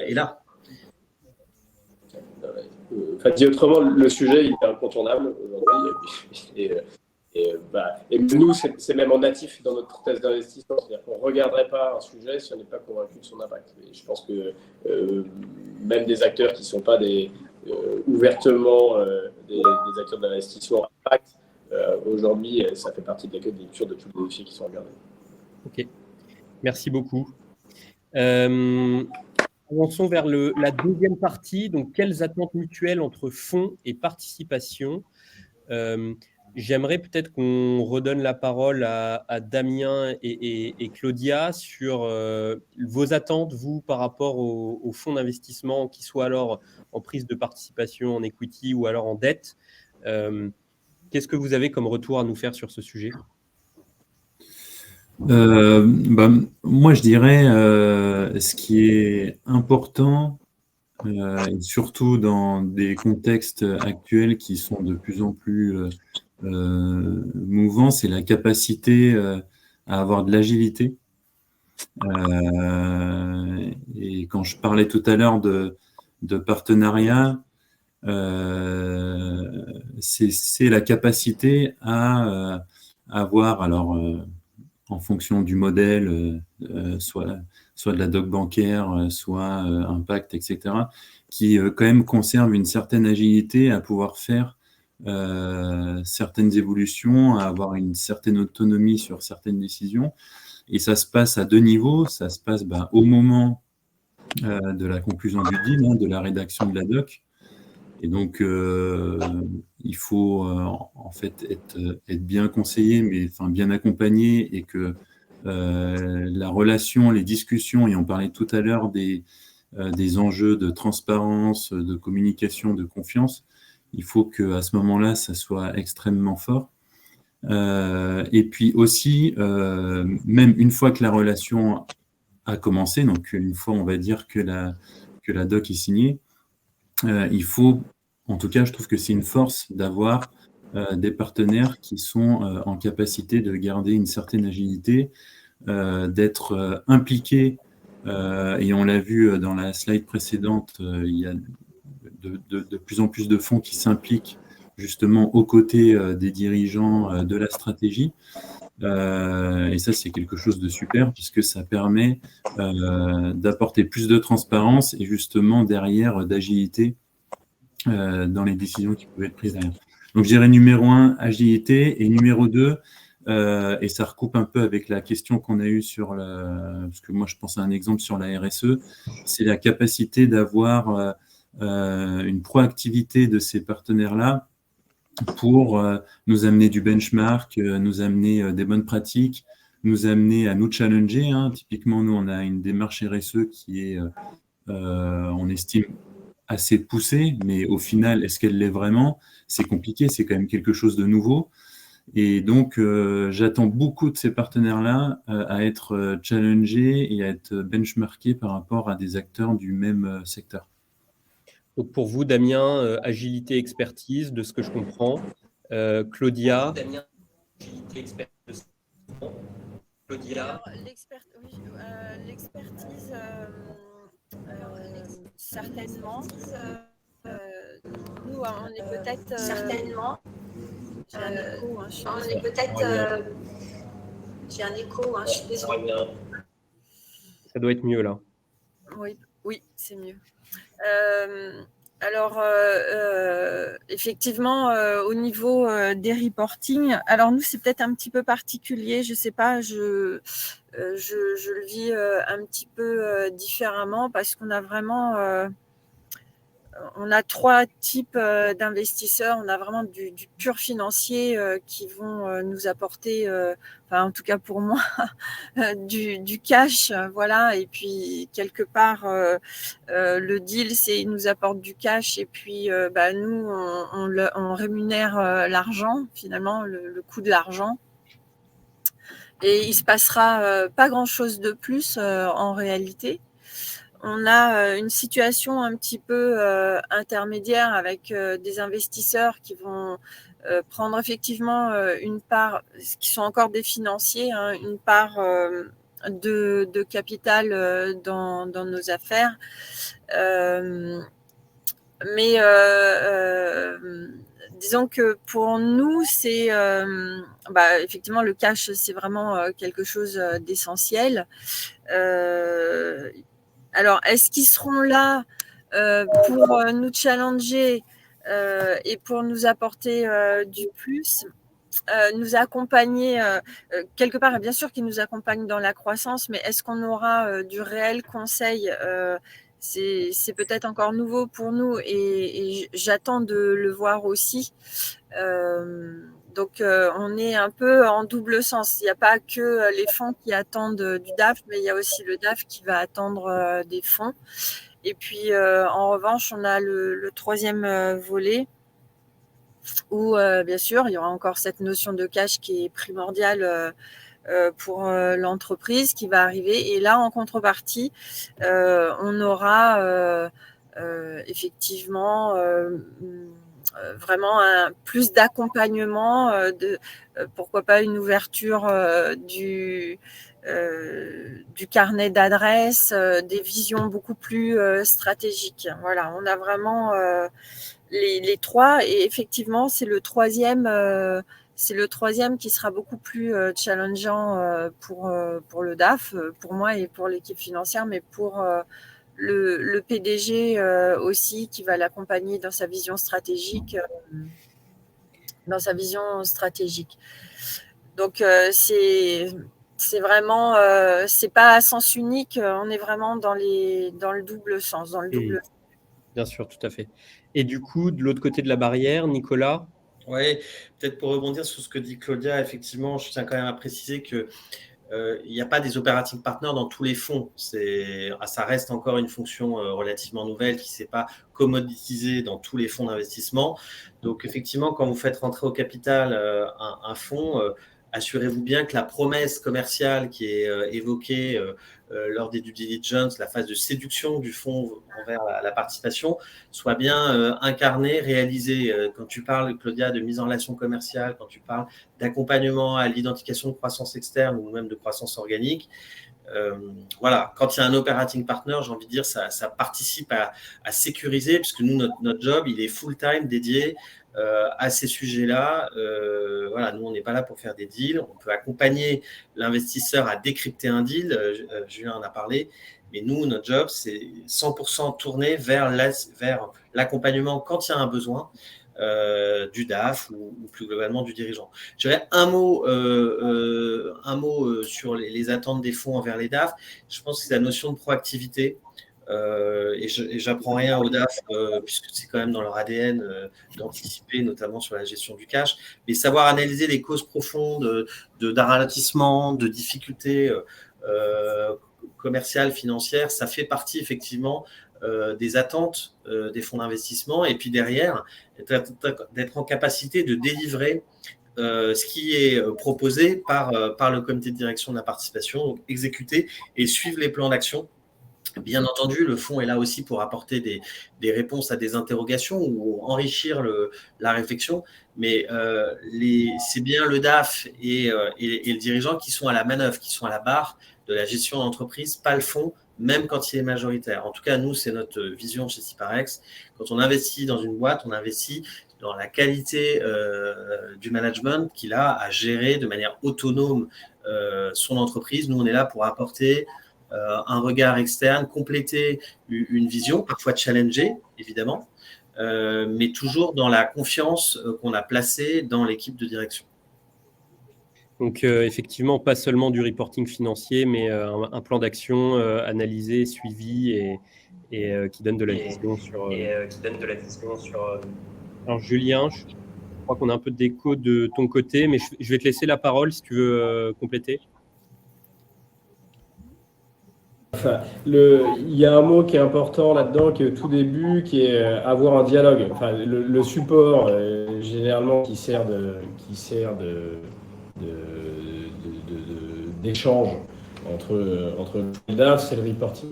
est là. Enfin, dit autrement, le sujet il est incontournable aujourd'hui. Et nous, c'est même en natif dans notre thèse d'investissement. C'est-à-dire qu'on ne regarderait pas un sujet si on n'est pas convaincu de son impact. Et je pense que même des acteurs qui ne sont pas ouvertement des acteurs d'investissement impact, aujourd'hui, ça fait partie de la queue de lecture de tous les dossiers qui sont regardés. Ok, merci beaucoup. Avançons vers la deuxième partie. Donc, quelles attentes mutuelles entre fonds et participation ? J'aimerais peut-être qu'on redonne la parole à Damien et Claudia sur vos attentes, vous, par rapport aux fonds d'investissement, qui soient alors en prise de participation en equity ou alors en dette. Qu'est-ce que vous avez comme retour à nous faire sur ce sujet ? Moi, je dirais ce qui est important, et surtout dans des contextes actuels qui sont de plus en plus mouvants, c'est la capacité à avoir de l'agilité. Et quand je parlais tout à l'heure de partenariat, c'est la capacité à avoir, alors en fonction du modèle, soit de la doc bancaire, soit impact, etc., qui quand même conserve une certaine agilité à pouvoir faire certaines évolutions, à avoir une certaine autonomie sur certaines décisions. Et ça se passe à deux niveaux. Ça se passe au moment de la conclusion du deal, de la rédaction de la doc. Et donc, il faut en fait être bien conseillé, mais bien accompagné, et que la relation, les discussions, et on parlait tout à l'heure des enjeux de transparence, de communication, de confiance, il faut qu'à ce moment-là, ça soit extrêmement fort. Et puis aussi, même une fois que la relation a commencé, donc une fois, on va dire que la doc est signée, il faut, en tout cas, je trouve que c'est une force d'avoir des partenaires qui sont en capacité de garder une certaine agilité, d'être impliqués, et on l'a vu dans la slide précédente, il y a de plus en plus de fonds qui s'impliquent justement aux côtés des dirigeants de la stratégie. Et ça, c'est quelque chose de super, puisque ça permet d'apporter plus de transparence et justement derrière d'agilité dans les décisions qui peuvent être prises derrière. Donc, je dirais numéro 1, agilité, et numéro 2, et ça recoupe un peu avec la question qu'on a eue sur parce que moi, je pense à un exemple sur la RSE, c'est la capacité d'avoir une proactivité de ces partenaires-là pour nous amener du benchmark, nous amener des bonnes pratiques, nous amener à nous challenger. Typiquement, nous, on a une démarche RSE qui est, on estime, assez poussée, mais au final, est-ce qu'elle l'est vraiment ? C'est compliqué, c'est quand même quelque chose de nouveau. Et donc, j'attends beaucoup de ces partenaires-là à être challengés et à être benchmarkés par rapport à des acteurs du même secteur. Donc pour vous, Damien, agilité, expertise, de ce que je comprends. Claudia. Damien, agilité, expertise. Alors, l'expertise, certainement. Nous, on est peut-être... certainement. J'ai un écho, hein, je suis On désolée. est peut-être... J'ai un écho, hein, je suis désolée. Ça doit être mieux là. Oui, c'est mieux. Alors, effectivement, au niveau des reporting, alors nous, c'est peut-être un petit peu particulier, je ne sais pas, je le vis un petit peu différemment parce qu'on a vraiment... on a 3 types d'investisseurs. On a vraiment du pur financier qui vont nous apporter, enfin en tout cas pour moi, du cash, voilà. Et puis quelque part, le deal, c'est il nous apporte du cash et puis nous, on rémunère l'argent, finalement, le coût de l'argent. Et il se passera pas grand-chose de plus en réalité. On a une situation un petit peu intermédiaire avec des investisseurs qui vont prendre effectivement une part, qui sont encore des financiers, hein, une part de capital dans nos affaires. Mais disons que pour nous, c'est effectivement le cash, c'est vraiment quelque chose d'essentiel. Alors, est-ce qu'ils seront là pour nous challenger et pour nous apporter du plus, nous accompagner quelque part, et bien sûr qu'ils nous accompagnent dans la croissance, mais est-ce qu'on aura du réel conseil c'est peut-être encore nouveau pour nous et j'attends de le voir aussi. Donc, on est un peu en double sens. Il n'y a pas que les fonds qui attendent du DAF, mais il y a aussi le DAF qui va attendre des fonds. Et puis, en revanche, on a le troisième volet où, bien sûr, il y aura encore cette notion de cash qui est primordiale pour l'entreprise qui va arriver. Et là, en contrepartie, on aura effectivement... vraiment plus d'accompagnement, pourquoi pas une ouverture du carnet d'adresses, des visions beaucoup plus stratégiques. Voilà, on a vraiment les 3 et effectivement c'est le troisième qui sera beaucoup plus challengeant pour le DAF, pour moi et pour l'équipe financière, mais pour le PDG aussi qui va l'accompagner dans sa vision stratégique. Donc c'est vraiment, c'est pas à sens unique. On est vraiment dans le double sens, dans le double. Bien sûr, tout à fait. Et du coup, de l'autre côté de la barrière, Nicolas. Oui, peut-être pour rebondir sur ce que dit Claudia, effectivement, je tiens quand même à préciser que il n'y a pas des operating partners dans tous les fonds. Ça reste encore une fonction relativement nouvelle qui ne s'est pas commoditisée dans tous les fonds d'investissement. Donc, effectivement, quand vous faites rentrer au capital un fonds, assurez-vous bien que la promesse commerciale qui est évoquée lors des due diligence, la phase de séduction du fonds envers la participation, soit bien incarnée, réalisée. Quand tu parles, Claudia, de mise en relation commerciale, quand tu parles d'accompagnement à l'identification de croissance externe ou même de croissance organique, voilà, quand il y a un operating partner, j'ai envie de dire, ça participe à sécuriser, puisque nous, notre job, il est full-time dédié à ces sujets-là. Voilà, nous, on n'est pas là pour faire des deals. On peut accompagner l'investisseur à décrypter un deal. Julien en a parlé. Mais nous, notre job, c'est 100% tourné vers l'accompagnement quand il y a un besoin du DAF ou plus globalement du dirigeant. Je dirais un mot sur les attentes des fonds envers les DAF. Je pense que c'est la notion de proactivité. Et j'apprends rien aux DAF puisque c'est quand même dans leur ADN d'anticiper, notamment sur la gestion du cash, mais savoir analyser les causes profondes d'un ralentissement, de difficultés commerciales, financières, ça fait partie effectivement des attentes des fonds d'investissement, et puis derrière, d'être en capacité de délivrer ce qui est proposé par le comité de direction de la participation, donc exécuter et suivre les plans d'action Bien entendu, le fonds est là aussi pour apporter des réponses à des interrogations ou enrichir la réflexion, mais c'est bien le DAF et le dirigeant qui sont à la manœuvre, qui sont à la barre de la gestion d'entreprise, pas le fonds, même quand il est majoritaire. En tout cas, nous, c'est notre vision chez Syparex. Quand on investit dans une boîte, on investit dans la qualité du management qu'il a à gérer de manière autonome son entreprise. Nous, on est là pour apporter un regard externe, compléter une vision, parfois challenger, évidemment, mais toujours dans la confiance qu'on a placée dans l'équipe de direction. Donc, effectivement, pas seulement du reporting financier, mais un plan d'action analysé, suivi et qui donne de la vision sur… Alors, Julien, je crois qu'on a un peu d'écho de ton côté, mais je vais te laisser la parole si tu veux compléter. Enfin, il y a un mot qui est important là-dedans, qui est au tout début, qui est avoir un dialogue. Enfin, le support, généralement, qui sert d'échange entre le DAF, c'est le reporting.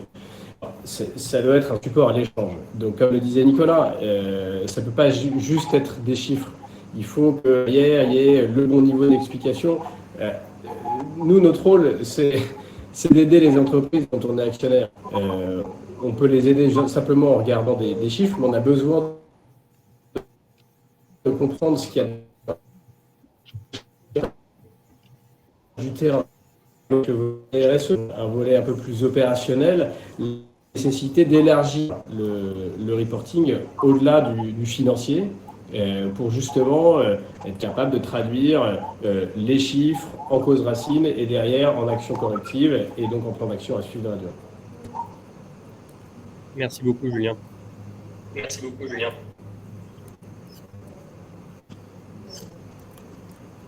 Ça doit être un support à l'échange. Donc, comme le disait Nicolas, ça ne peut pas juste être des chiffres. Il faut qu'il y ait le bon niveau d'explication. Nous, notre rôle, c'est d'aider les entreprises dont on est actionnaire. On peut les aider simplement en regardant des chiffres, mais on a besoin de comprendre ce qu'il y a du terrain. Donc, le RSE, un volet un peu plus opérationnel, la nécessité d'élargir le reporting au-delà du financier pour justement être capable de traduire les chiffres en cause racine et derrière en action corrective et donc en plan d'action à suivre dans la durée. Merci beaucoup, Julien.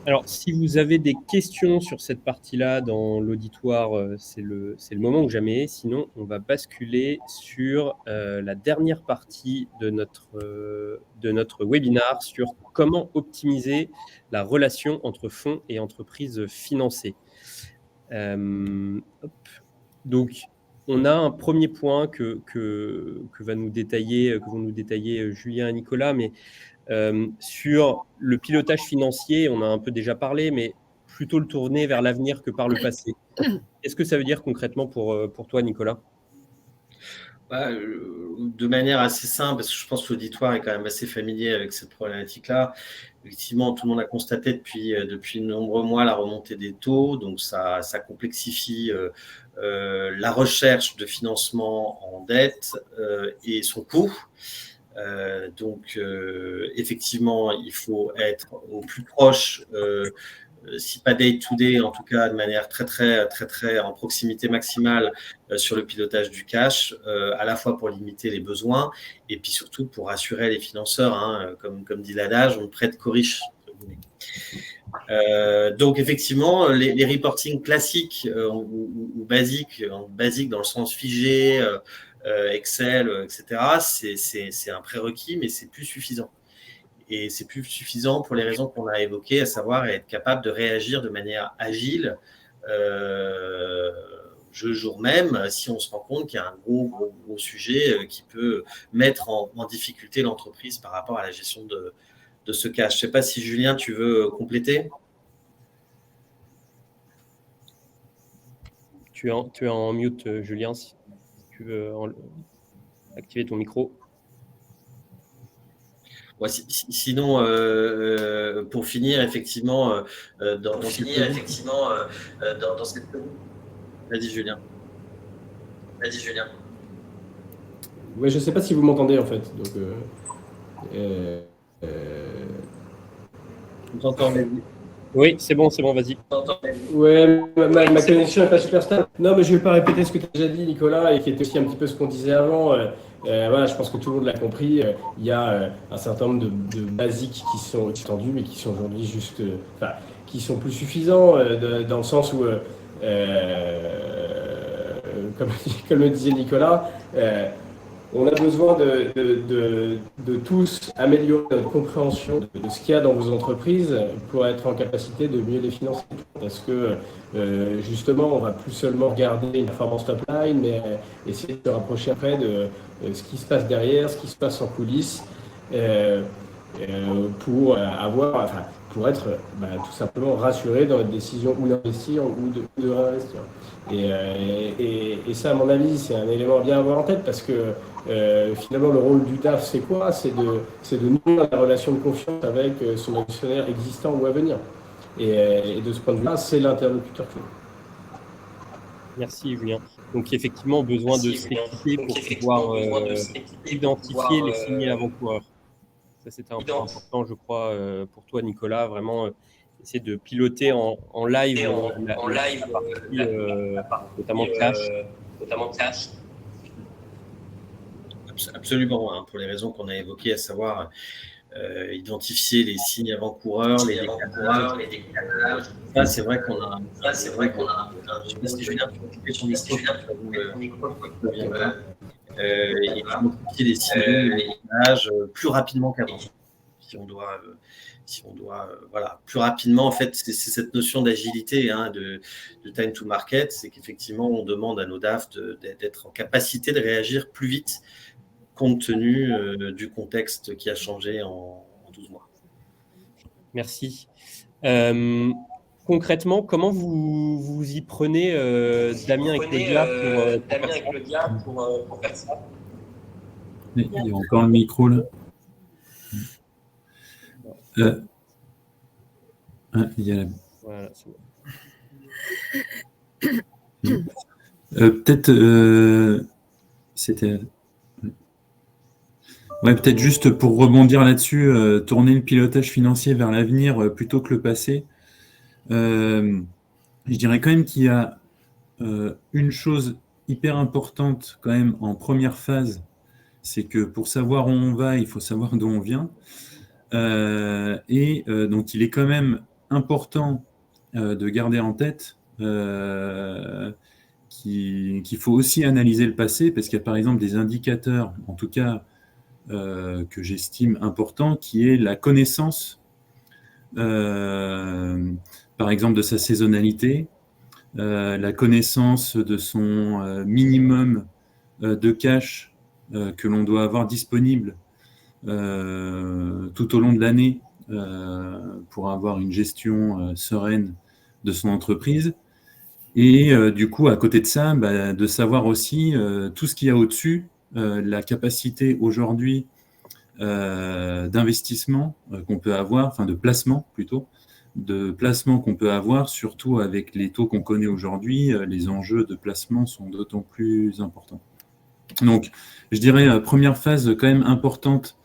Alors, si vous avez des questions sur cette partie-là dans l'auditoire, c'est le moment ou jamais. Sinon, on va basculer sur la dernière partie de notre webinaire sur comment optimiser la relation entre fonds et entreprises financées. Donc, on a un premier point que vont nous détailler Julien et Nicolas, mais sur le pilotage financier, on a un peu déjà parlé, mais plutôt le tourner vers l'avenir que par le passé. Qu'est-ce que ça veut dire concrètement pour toi, Nicolas ? De manière assez simple, parce que je pense que l'auditoire est quand même assez familier avec cette problématique-là. Effectivement, tout le monde a constaté depuis de nombreux mois la remontée des taux, donc ça complexifie la recherche de financement en dette et son coût. Donc, effectivement, il faut être au plus proche, si pas day-to-day, en tout cas de manière très en proximité maximale sur le pilotage du cash, à la fois pour limiter les besoins et puis surtout pour rassurer les financeurs, hein, comme dit l'adage, on ne prête qu'aux riches. Donc effectivement, les reporting classiques ou basiques dans le sens figé, Excel, etc., c'est un prérequis, mais c'est plus suffisant. Et c'est plus suffisant pour les raisons qu'on a évoquées, à savoir être capable de réagir de manière agile, jour même, si on se rend compte qu'il y a un gros sujet qui peut mettre en difficulté l'entreprise par rapport à la gestion de ce cash. Je ne sais pas si Julien, tu veux compléter ? Tu es en mute, Julien, si tu veux activer ton micro. Ouais, sinon, pour finir, effectivement, dans cette… Vas-y, Julien. Ouais, je ne sais pas si vous m'entendez en fait. Donc, Vous entendez ? Oui, c'est bon, vas-y. Ouais, ma connexion n'est pas super stable. Non, mais je ne vais pas répéter ce que tu as déjà dit, Nicolas, et qui était aussi un petit peu ce qu'on disait avant. Voilà, je pense que tout le monde l'a compris. Il y a un certain nombre de basiques qui sont étendus, mais qui sont aujourd'hui juste, qui sont plus suffisants dans le sens où, comme le disait Nicolas, On a besoin de tous améliorer notre compréhension de ce qu'il y a dans vos entreprises pour être en capacité de mieux les financer. Parce que justement, on va plus seulement regarder une performance top line, mais essayer de se rapprocher après de ce qui se passe derrière, ce qui se passe en coulisses, pour pour être tout simplement rassuré dans votre décision ou d'investir ou de réinvestir. Et ça, à mon avis, c'est un élément bien à avoir en tête parce que finalement, le rôle du DAF, c'est quoi? C'est de nouer la relation de confiance avec son actionnaire existant ou à venir. Et de ce point de vue-là, c'est l'interlocuteur clé. Merci Julien. Donc effectivement, besoin de s'équiper pour pouvoir identifier les signes avant-coureurs. Ça, c'était un point important, je crois, pour toi, Nicolas, vraiment essayer de piloter en live, la partie, notamment cash. Absolument, hein, pour les raisons qu'on a évoquées, à savoir identifier les signes avant-coureurs, les décalages. Ça, c'est vrai qu'on a. Je sais pas si Julien peut occuper son micro. Et identifier les signes les décalages plus rapidement qu'avant. Si on doit plus rapidement, en fait, c'est cette notion d'agilité, hein, de time to market, c'est qu'effectivement, on demande à nos DAF d'être en capacité de réagir plus vite compte tenu du contexte qui a changé en 12 mois. Merci. Concrètement, comment vous y prenez, Damien et Claudia, pour faire ça? Il y a encore le micro là. Il y a... Voilà, c'est bon. Peut-être c'était... Ouais, peut-être juste pour rebondir là-dessus, tourner le pilotage financier vers l'avenir plutôt que le passé. Je dirais quand même qu'il y a une chose hyper importante quand même en première phase, c'est que pour savoir où on va, il faut savoir d'où on vient. Donc, il est quand même important de garder en tête qu'il faut aussi analyser le passé, parce qu'il y a par exemple des indicateurs, en tout cas que j'estime importants, qui est la connaissance, par exemple, de sa saisonnalité, la connaissance de son minimum de cash que l'on doit avoir disponible tout au long de l'année pour avoir une gestion sereine de son entreprise. Et du coup, à côté de ça, de savoir aussi tout ce qu'il y a au-dessus, la capacité aujourd'hui d'investissement qu'on peut avoir, enfin de placement plutôt, de placement qu'on peut avoir, surtout avec les taux qu'on connaît aujourd'hui, les enjeux de placement sont d'autant plus importants. Donc, je dirais, première phase quand même importante,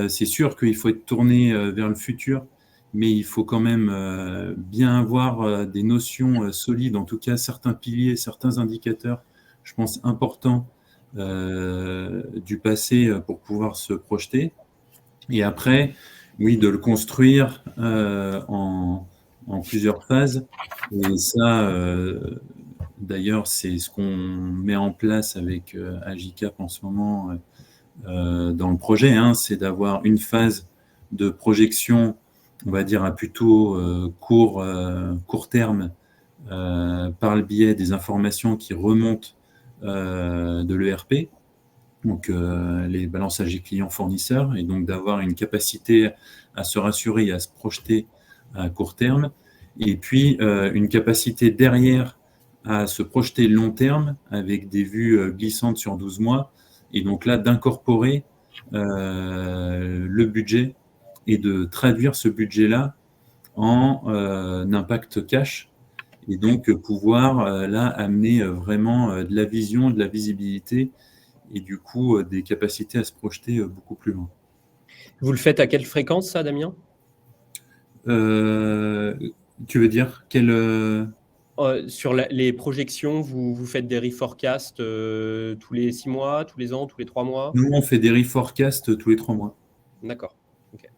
c'est sûr qu'il faut être tourné vers le futur, mais il faut quand même bien avoir des notions solides, en tout cas certains piliers, certains indicateurs, je pense, importants du passé pour pouvoir se projeter. Et après, oui, de le construire en plusieurs phases. Et ça, d'ailleurs, c'est ce qu'on met en place avec Agicap en ce moment dans le projet, hein, c'est d'avoir une phase de projection, on va dire, à plutôt court terme par le biais des informations qui remontent de l'ERP, donc les balances AG clients fournisseurs, et donc d'avoir une capacité à se rassurer et à se projeter à court terme, et puis une capacité derrière à se projeter long terme avec des vues glissantes sur 12 mois, et donc là d'incorporer le budget et de traduire ce budget-là en impact cash, et donc pouvoir là amener vraiment de la vision, de la visibilité, et du coup des capacités à se projeter beaucoup plus loin. Vous le faites à quelle fréquence, ça, Damien ? Tu veux dire quelle sur les projections, vous faites des reforecasts tous les 6 mois, tous les ans, tous les 3 mois ? Nous, on fait des reforecasts tous les 3 mois. D'accord. Okay.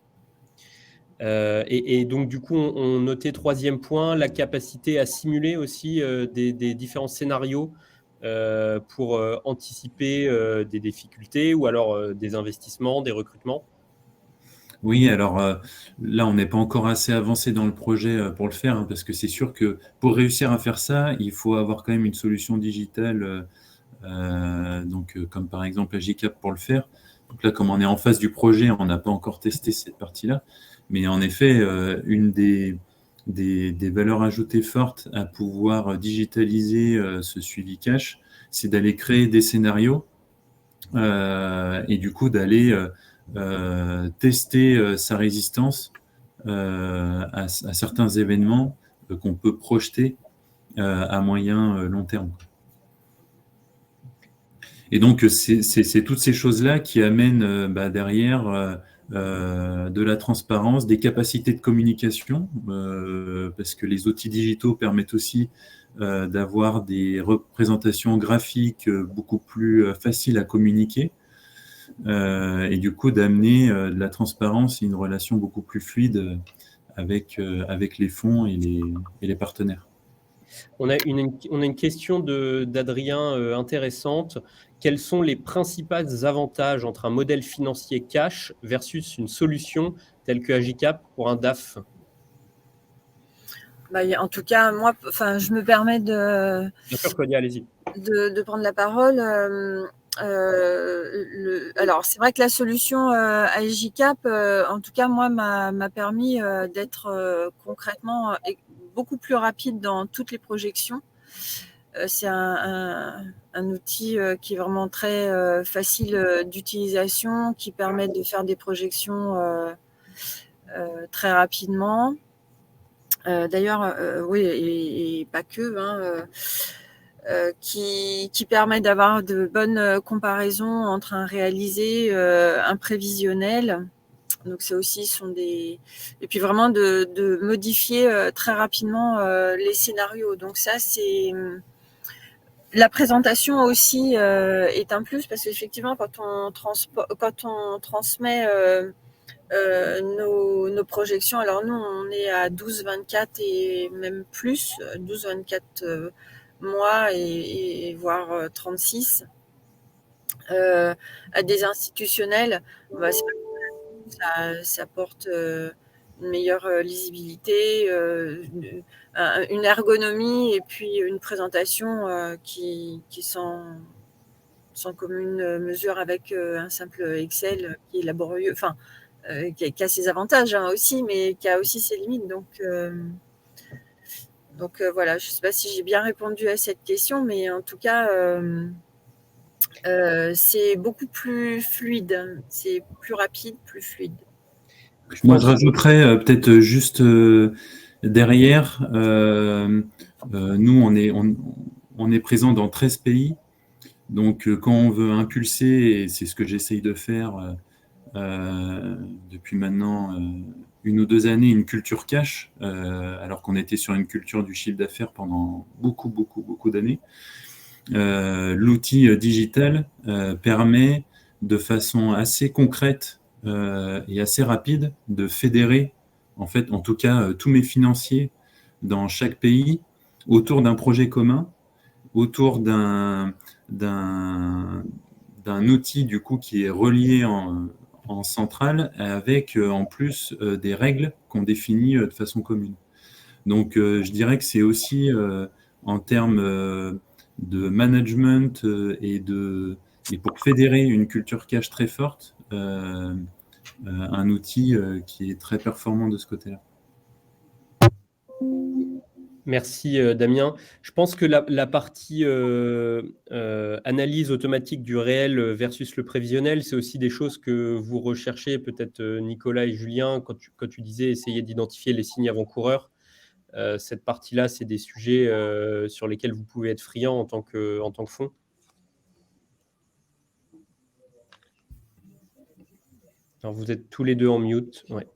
Et donc, du coup, on notait troisième point, la capacité à simuler aussi des différents scénarios pour anticiper des difficultés ou alors des investissements, des recrutements? Oui, alors là, on n'est pas encore assez avancé dans le projet pour le faire, hein, parce que c'est sûr que pour réussir à faire ça, il faut avoir quand même une solution digitale, comme par exemple Agicap pour le faire. Donc là, comme on est en phase du projet, on n'a pas encore testé cette partie-là. Mais en effet, une des valeurs ajoutées fortes à pouvoir digitaliser ce suivi cash, c'est d'aller créer des scénarios et du coup d'aller tester sa résistance à certains événements qu'on peut projeter à moyen long terme. Et donc, c'est toutes ces choses-là qui amènent derrière de la transparence, des capacités de communication, parce que les outils digitaux permettent aussi d'avoir des représentations graphiques beaucoup plus faciles à communiquer, et du coup d'amener de la transparence et une relation beaucoup plus fluide avec les fonds et les partenaires. On a une question d'Adrien intéressante. Quels sont les principaux avantages entre un modèle financier cash versus une solution telle que Agicap pour un DAF? En tout cas, moi, je me permets Bien sûr, Claudia, allez-y. de prendre la parole. Alors, c'est vrai que la solution Agicap, en tout cas, moi, m'a permis d'être concrètement beaucoup plus rapide dans toutes les projections. C'est un outil qui est vraiment très facile d'utilisation, qui permet de faire des projections très rapidement. D'ailleurs, oui, et pas que, hein, qui permet d'avoir de bonnes comparaisons entre un réalisé, un prévisionnel. Donc ça aussi sont des... Et puis vraiment de modifier très rapidement les scénarios. Donc ça, c'est... La présentation aussi est un plus parce qu'effectivement, quand on transmet nos projections, alors nous, on est à 12-24 et même plus, 12-24 mois et voire 36 à des institutionnels, ça apporte une meilleure lisibilité, une ergonomie et puis une présentation qui sans commune mesure avec un simple Excel qui est laborieux, qui a ses avantages aussi, mais qui a aussi ses limites. Donc voilà, je ne sais pas si j'ai bien répondu à cette question, mais en tout cas, c'est beaucoup plus fluide, c'est plus rapide, plus fluide. Moi, je rajouterais peut-être juste derrière, nous, on est présent dans 13 pays. Donc, quand on veut impulser, et c'est ce que j'essaye de faire depuis maintenant 1 ou 2 années, une culture cash, alors qu'on était sur une culture du chiffre d'affaires pendant beaucoup d'années. L'outil digital permet de façon assez concrète et assez rapide de fédérer, en fait, en tout cas, tous mes financiers dans chaque pays autour d'un projet commun, autour d'un outil du coup qui est relié en centrale avec en plus des règles qu'on définit de façon commune. Donc je dirais que c'est aussi en termes de management et pour fédérer une culture cash très forte, un outil qui est très performant de ce côté-là. Merci Damien. Je pense que la partie analyse automatique du réel versus le prévisionnel, c'est aussi des choses que vous recherchez, peut-être Nicolas et Julien, quand tu disais essayer d'identifier les signes avant-coureurs. Cette partie-là, c'est des sujets sur lesquels vous pouvez être friand en tant que fonds. Alors, vous êtes tous les deux en mute. Ouais.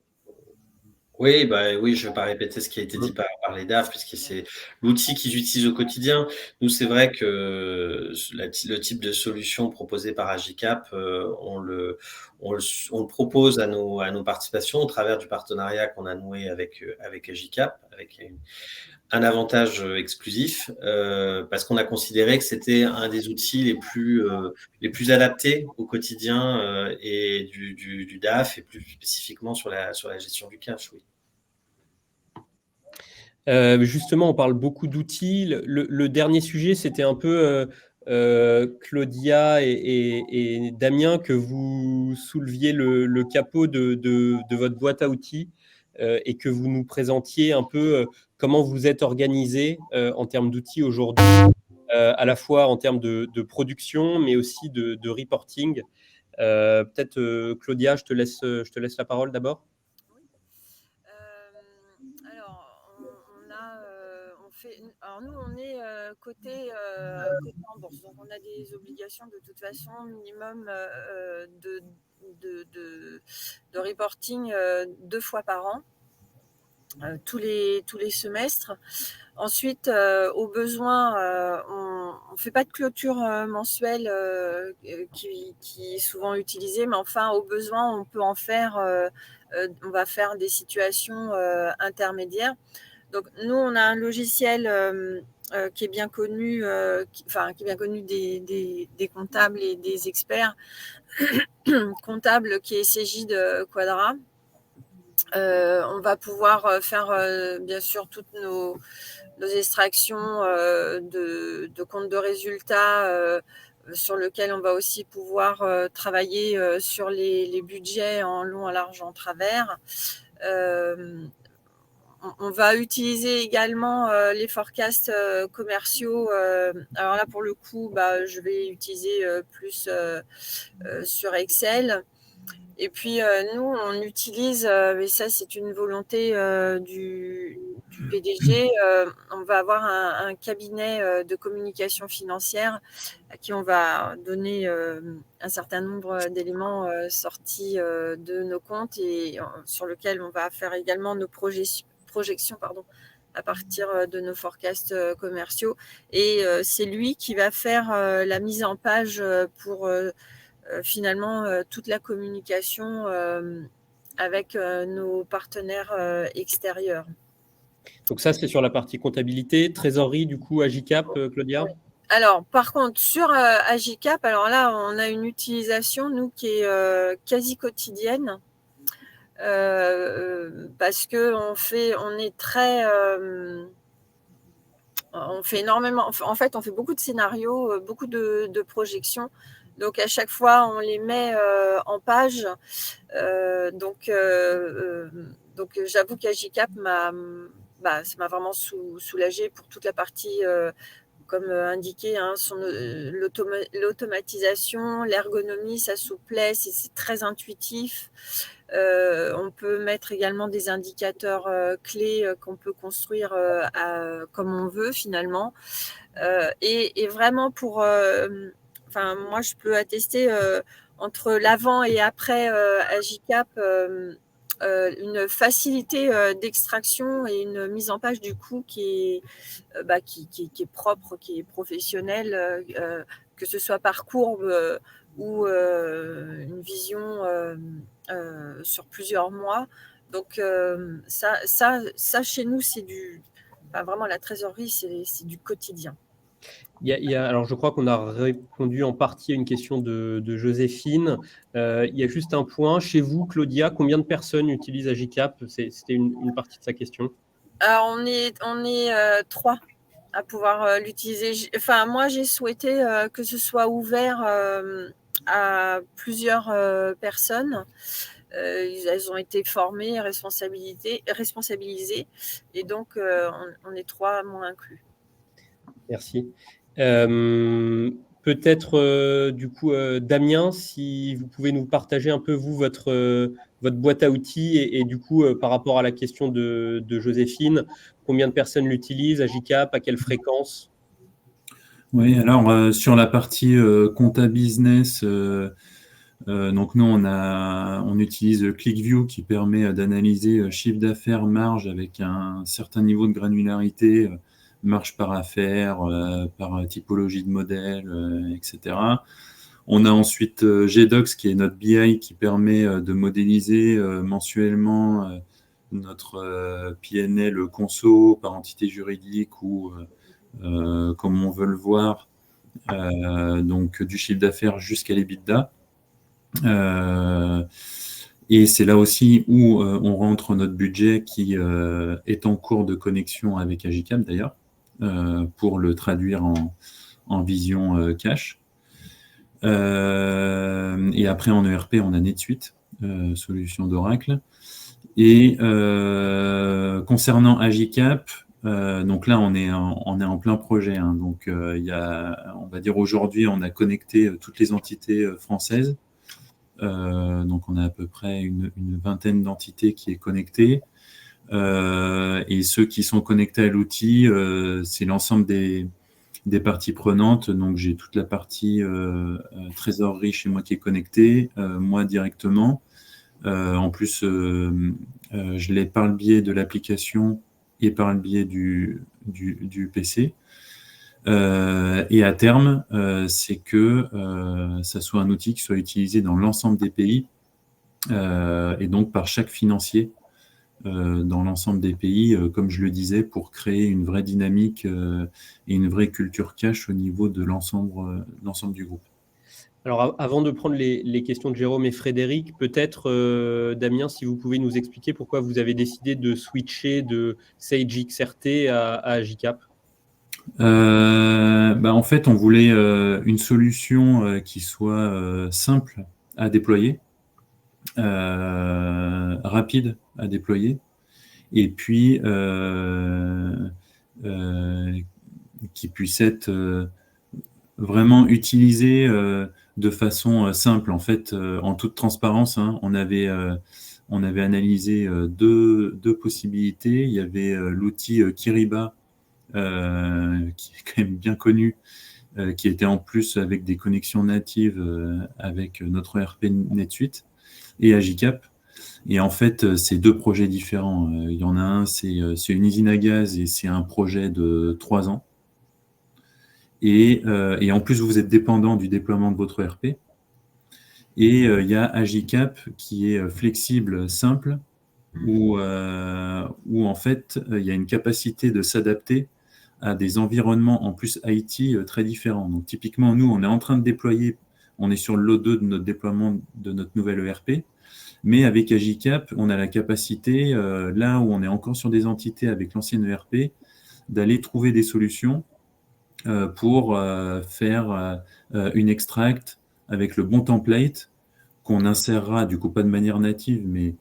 Oui, je ne vais pas répéter ce qui a été dit par les DAF, puisque c'est l'outil qu'ils utilisent au quotidien. Nous, c'est vrai que le type de solution proposée par Agicap, on on le propose à nos participations au travers du partenariat qu'on a noué avec Agicap, avec un avantage exclusif, parce qu'on a considéré que c'était un des outils les plus adaptés au quotidien et du DAF, et plus spécifiquement sur la gestion du cash, oui. Justement, on parle beaucoup d'outils. Le dernier sujet, c'était un peu Claudia et Damien, que vous souleviez le capot de votre boîte à outils et que vous nous présentiez un peu comment vous êtes organisé en termes d'outils aujourd'hui, à la fois en termes de production, mais aussi de reporting. Peut-être, Claudia, je te laisse la parole d'abord. Alors nous, on est côté en bourse, donc on a des obligations de toute façon minimum de reporting 2 fois par an, tous les semestres. Ensuite, au besoin, on ne fait pas de clôture mensuelle qui est souvent utilisée, mais enfin, au besoin, on peut en faire, on va faire des situations intermédiaires. Donc, nous, on a un logiciel qui est bien connu, qui est bien connu des comptables et des experts comptables, qui est Cégide Quadra. On va pouvoir faire, bien sûr, toutes nos extractions de comptes de résultats, sur lequel on va aussi pouvoir travailler sur les budgets en long, en large, en travers. On va utiliser également les forecasts commerciaux. Alors là, pour le coup, je vais utiliser plus sur Excel. Et puis, nous, on utilise, et ça, c'est une volonté du PDG, on va avoir un cabinet de communication financière à qui on va donner un certain nombre d'éléments sortis de nos comptes et sur lequel on va faire également nos projections à partir de nos forecasts commerciaux. Et c'est lui qui va faire la mise en page pour finalement toute la communication avec nos partenaires extérieurs. Donc ça, c'est sur la partie comptabilité. Trésorerie, du coup, Agicap, Claudia. Oui. Alors, par contre, sur Agicap, alors là, on a une utilisation, nous, qui est quasi quotidienne. Parce que on fait énormément, en fait, on fait beaucoup de scénarios, beaucoup de projections. Donc, à chaque fois, on les met en page. Donc, j'avoue qu'Agicap ça m'a vraiment soulagée pour toute la partie, comme indiqué, l'automatisation, l'ergonomie, sa souplesse, et c'est très intuitif. On peut mettre également des indicateurs clés qu'on peut construire comme on veut finalement. Et vraiment moi je peux attester entre l'avant et après Agicap une facilité d'extraction et une mise en page du coup qui est propre, qui est professionnelle, que ce soit par courbe ou une vision sur plusieurs mois. Donc ça chez nous, c'est vraiment la trésorerie, c'est du quotidien. Alors, je crois qu'on a répondu en partie à une question de Joséphine. Il y a juste un point. Chez vous, Claudia, combien de personnes utilisent Agicap? C'était une partie de sa question. Alors, on est 3 à pouvoir l'utiliser. Enfin, moi, j'ai souhaité que ce soit ouvert à plusieurs personnes. Elles ont été formées, responsabilisées. Et donc, on est 3, moi inclus. Merci. Peut-être, du coup, Damien, si vous pouvez nous partager un peu, vous, votre boîte à outils et du coup, par rapport à la question de Joséphine, combien de personnes l'utilisent, Agicap, à quelle fréquence? Oui, alors sur la partie compta business, donc nous, on utilise QlikView qui permet d'analyser chiffre d'affaires, marge avec un certain niveau de granularité, marge par affaire, par typologie de modèle, etc. On a ensuite GDocs, qui est notre BI, qui permet de modéliser mensuellement notre PNL conso par entité juridique ou comme on veut le voir, donc du chiffre d'affaires jusqu'à l'EBITDA. Et c'est là aussi où on rentre notre budget qui est en cours de connexion avec Agicap d'ailleurs, pour le traduire en vision cash. Et après en ERP, on a NetSuite, solution d'Oracle. Et concernant Agicap, donc là on est en plein projet, hein, donc on va dire aujourd'hui on a connecté toutes les entités françaises. Donc on a à peu près une vingtaine d'entités qui est connectée. Et ceux qui sont connectés à l'outil, c'est l'ensemble des parties prenantes. Donc j'ai toute la partie trésorerie chez moi qui est connectée, moi directement. En plus, je l'ai par le biais de l'application et par le biais du PC. Et à terme, c'est que ça soit un outil qui soit utilisé dans l'ensemble des pays et donc par chaque financier dans l'ensemble des pays, comme je le disais, pour créer une vraie dynamique et une vraie culture cash au niveau de l'ensemble du groupe. Alors, avant de prendre les questions de Jérôme et Frédéric, peut-être, Damien, si vous pouvez nous expliquer pourquoi vous avez décidé de switcher de Sage XRT à Agicap. En fait, on voulait une solution qui soit simple à déployer, rapide à déployer, et puis qui puisse être vraiment utilisée de façon simple. En fait, en toute transparence, hein, on avait analysé deux possibilités. Il y avait l'outil Kyriba, qui est quand même bien connu, qui était en plus avec des connexions natives avec notre ERP NetSuite et Agicap. Et en fait, c'est deux projets différents. Il y en a un, c'est une usine à gaz et c'est un projet de 3 ans. Et en plus, vous êtes dépendant du déploiement de votre ERP. Et il y a Agicap qui est flexible, simple, où en fait, il y a une capacité de s'adapter à des environnements en plus IT très différents. Donc typiquement, nous, on est en train de déployer, on est sur le lot 2 de notre déploiement de notre nouvelle ERP, mais avec Agicap, on a la capacité, là où on est encore sur des entités avec l'ancienne ERP, d'aller trouver des solutions pour faire une extract avec le bon template qu'on insérera, du coup pas de manière native, mais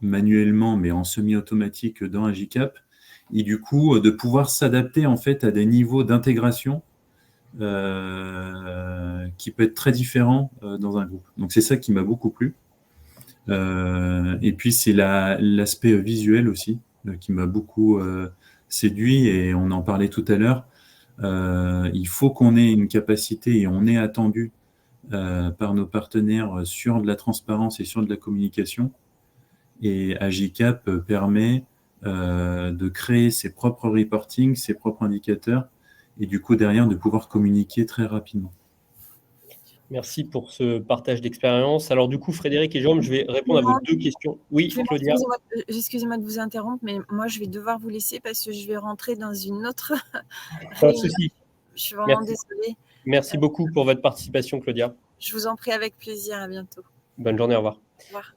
manuellement, mais en semi-automatique dans Agicap, et du coup de pouvoir s'adapter en fait à des niveaux d'intégration qui peut être très différents dans un groupe. Donc c'est ça qui m'a beaucoup plu. Et puis c'est l'aspect visuel aussi qui m'a beaucoup séduit, et on en parlait tout à l'heure. Il faut qu'on ait une capacité, et on est attendu par nos partenaires sur de la transparence et sur de la communication. Et Agicap permet de créer ses propres reporting, ses propres indicateurs, et du coup derrière de pouvoir communiquer très rapidement. Merci pour ce partage d'expérience. Alors du coup, Frédéric et Jérôme, je vais répondre à vos deux questions. Oui, Claudia. Excusez-moi de vous interrompre, mais moi, je vais devoir vous laisser parce que je vais rentrer dans une autre Pas de souci. Je suis vraiment désolée. Merci beaucoup pour votre participation, Claudia. Je vous en prie, avec plaisir. À bientôt. Bonne journée, au revoir. Au revoir.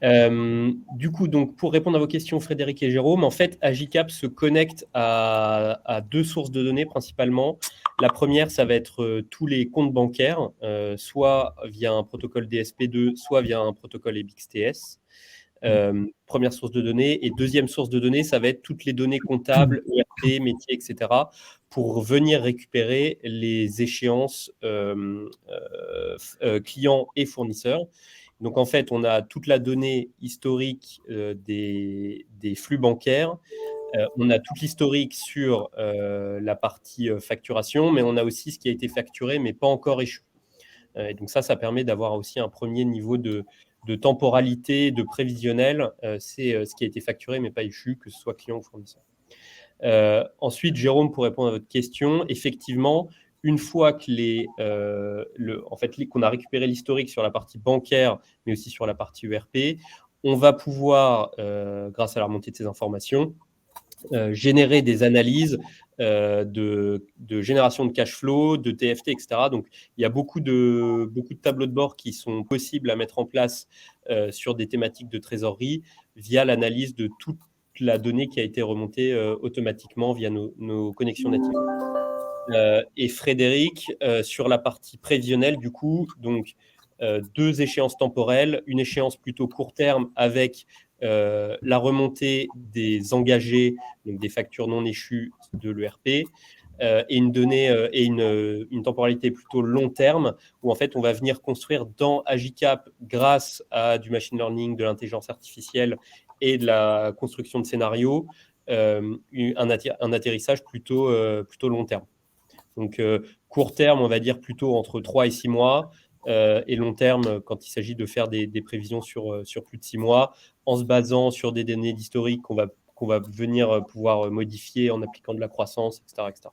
Du coup, donc, pour répondre à vos questions, Frédéric et Jérôme, en fait, Agicap se connecte à deux sources de données principalement. La première, ça va être tous les comptes bancaires, soit via un protocole DSP2, soit via un protocole EBIX-TS. Première source de données. Et deuxième source de données, ça va être toutes les données comptables, ERP, métiers, etc., pour venir récupérer les échéances clients et fournisseurs. Donc, en fait, on a toute la donnée historique des flux bancaires. On a toute l'historique sur la partie facturation, mais on a aussi ce qui a été facturé, mais pas encore échu. Et donc, ça permet d'avoir aussi un premier niveau de temporalité, de prévisionnel. C'est ce qui a été facturé, mais pas échu, que ce soit client ou fournisseur. Ensuite, Jérôme, pour répondre à votre question, effectivement, une fois que qu'on a récupéré l'historique sur la partie bancaire, mais aussi sur la partie ERP, on va pouvoir, grâce à la remontée de ces informations, générer des analyses de génération de cash flow, de TFT, etc. Donc, il y a beaucoup de tableaux de bord qui sont possibles à mettre en place sur des thématiques de trésorerie via l'analyse de toute la donnée qui a été remontée automatiquement via nos connexions natives. Et Frédéric, sur la partie prévisionnelle, du coup, donc 2 échéances temporelles, une échéance plutôt court terme avec la remontée des engagés, donc des factures non échues de l'ERP, et une donnée et une temporalité plutôt long terme, où en fait on va venir construire dans Agicap, grâce à du machine learning, de l'intelligence artificielle et de la construction de scénarios, un atterrissage plutôt long terme. Donc, court terme, on va dire plutôt entre 3 et 6 mois, et long terme, quand il s'agit de faire des prévisions sur plus de 6 mois, en se basant sur des données d'historique qu'on va venir pouvoir modifier en appliquant de la croissance, etc. etc.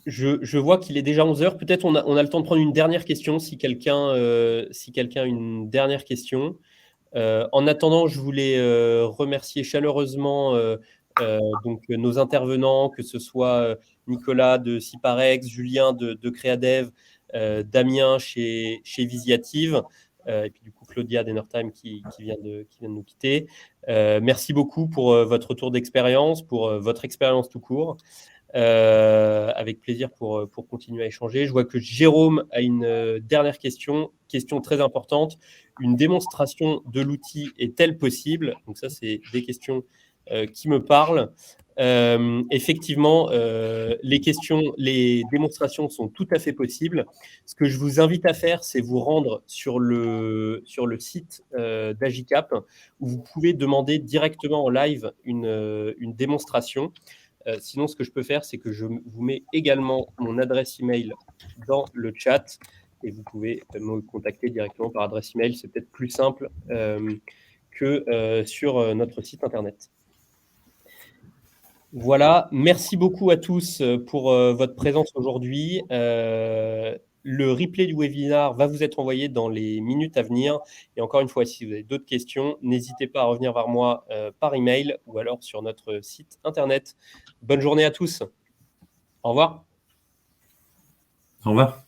Je vois qu'il est déjà 11h. Peut-être on a le temps de prendre une dernière question si quelqu'un a une dernière question. En attendant, je voulais remercier chaleureusement donc nos intervenants, que ce soit Nicolas de Ciparex, Julien de Créadev, Damien chez Visiative, et puis du coup Claudia d'Enertime qui vient de nous quitter. Merci beaucoup pour votre retour d'expérience, pour votre expérience tout court. Avec plaisir pour continuer à échanger. Je vois que Jérôme a une dernière question très importante. Une démonstration de l'outil est-elle possible? Donc ça, c'est des questions qui me parlent. Effectivement, les démonstrations sont tout à fait possibles. Ce que je vous invite à faire, c'est vous rendre sur le site d'Agicap, où vous pouvez demander directement en live une démonstration. Sinon, ce que je peux faire, c'est que je vous mets également mon adresse email dans le chat et vous pouvez me contacter directement par adresse email. C'est peut-être plus simple que sur notre site internet. Voilà, merci beaucoup à tous pour votre présence aujourd'hui. Le replay du webinar va vous être envoyé dans les minutes à venir. Et encore une fois, si vous avez d'autres questions, n'hésitez pas à revenir vers moi par email ou alors sur notre site internet. Bonne journée à tous. Au revoir. Au revoir.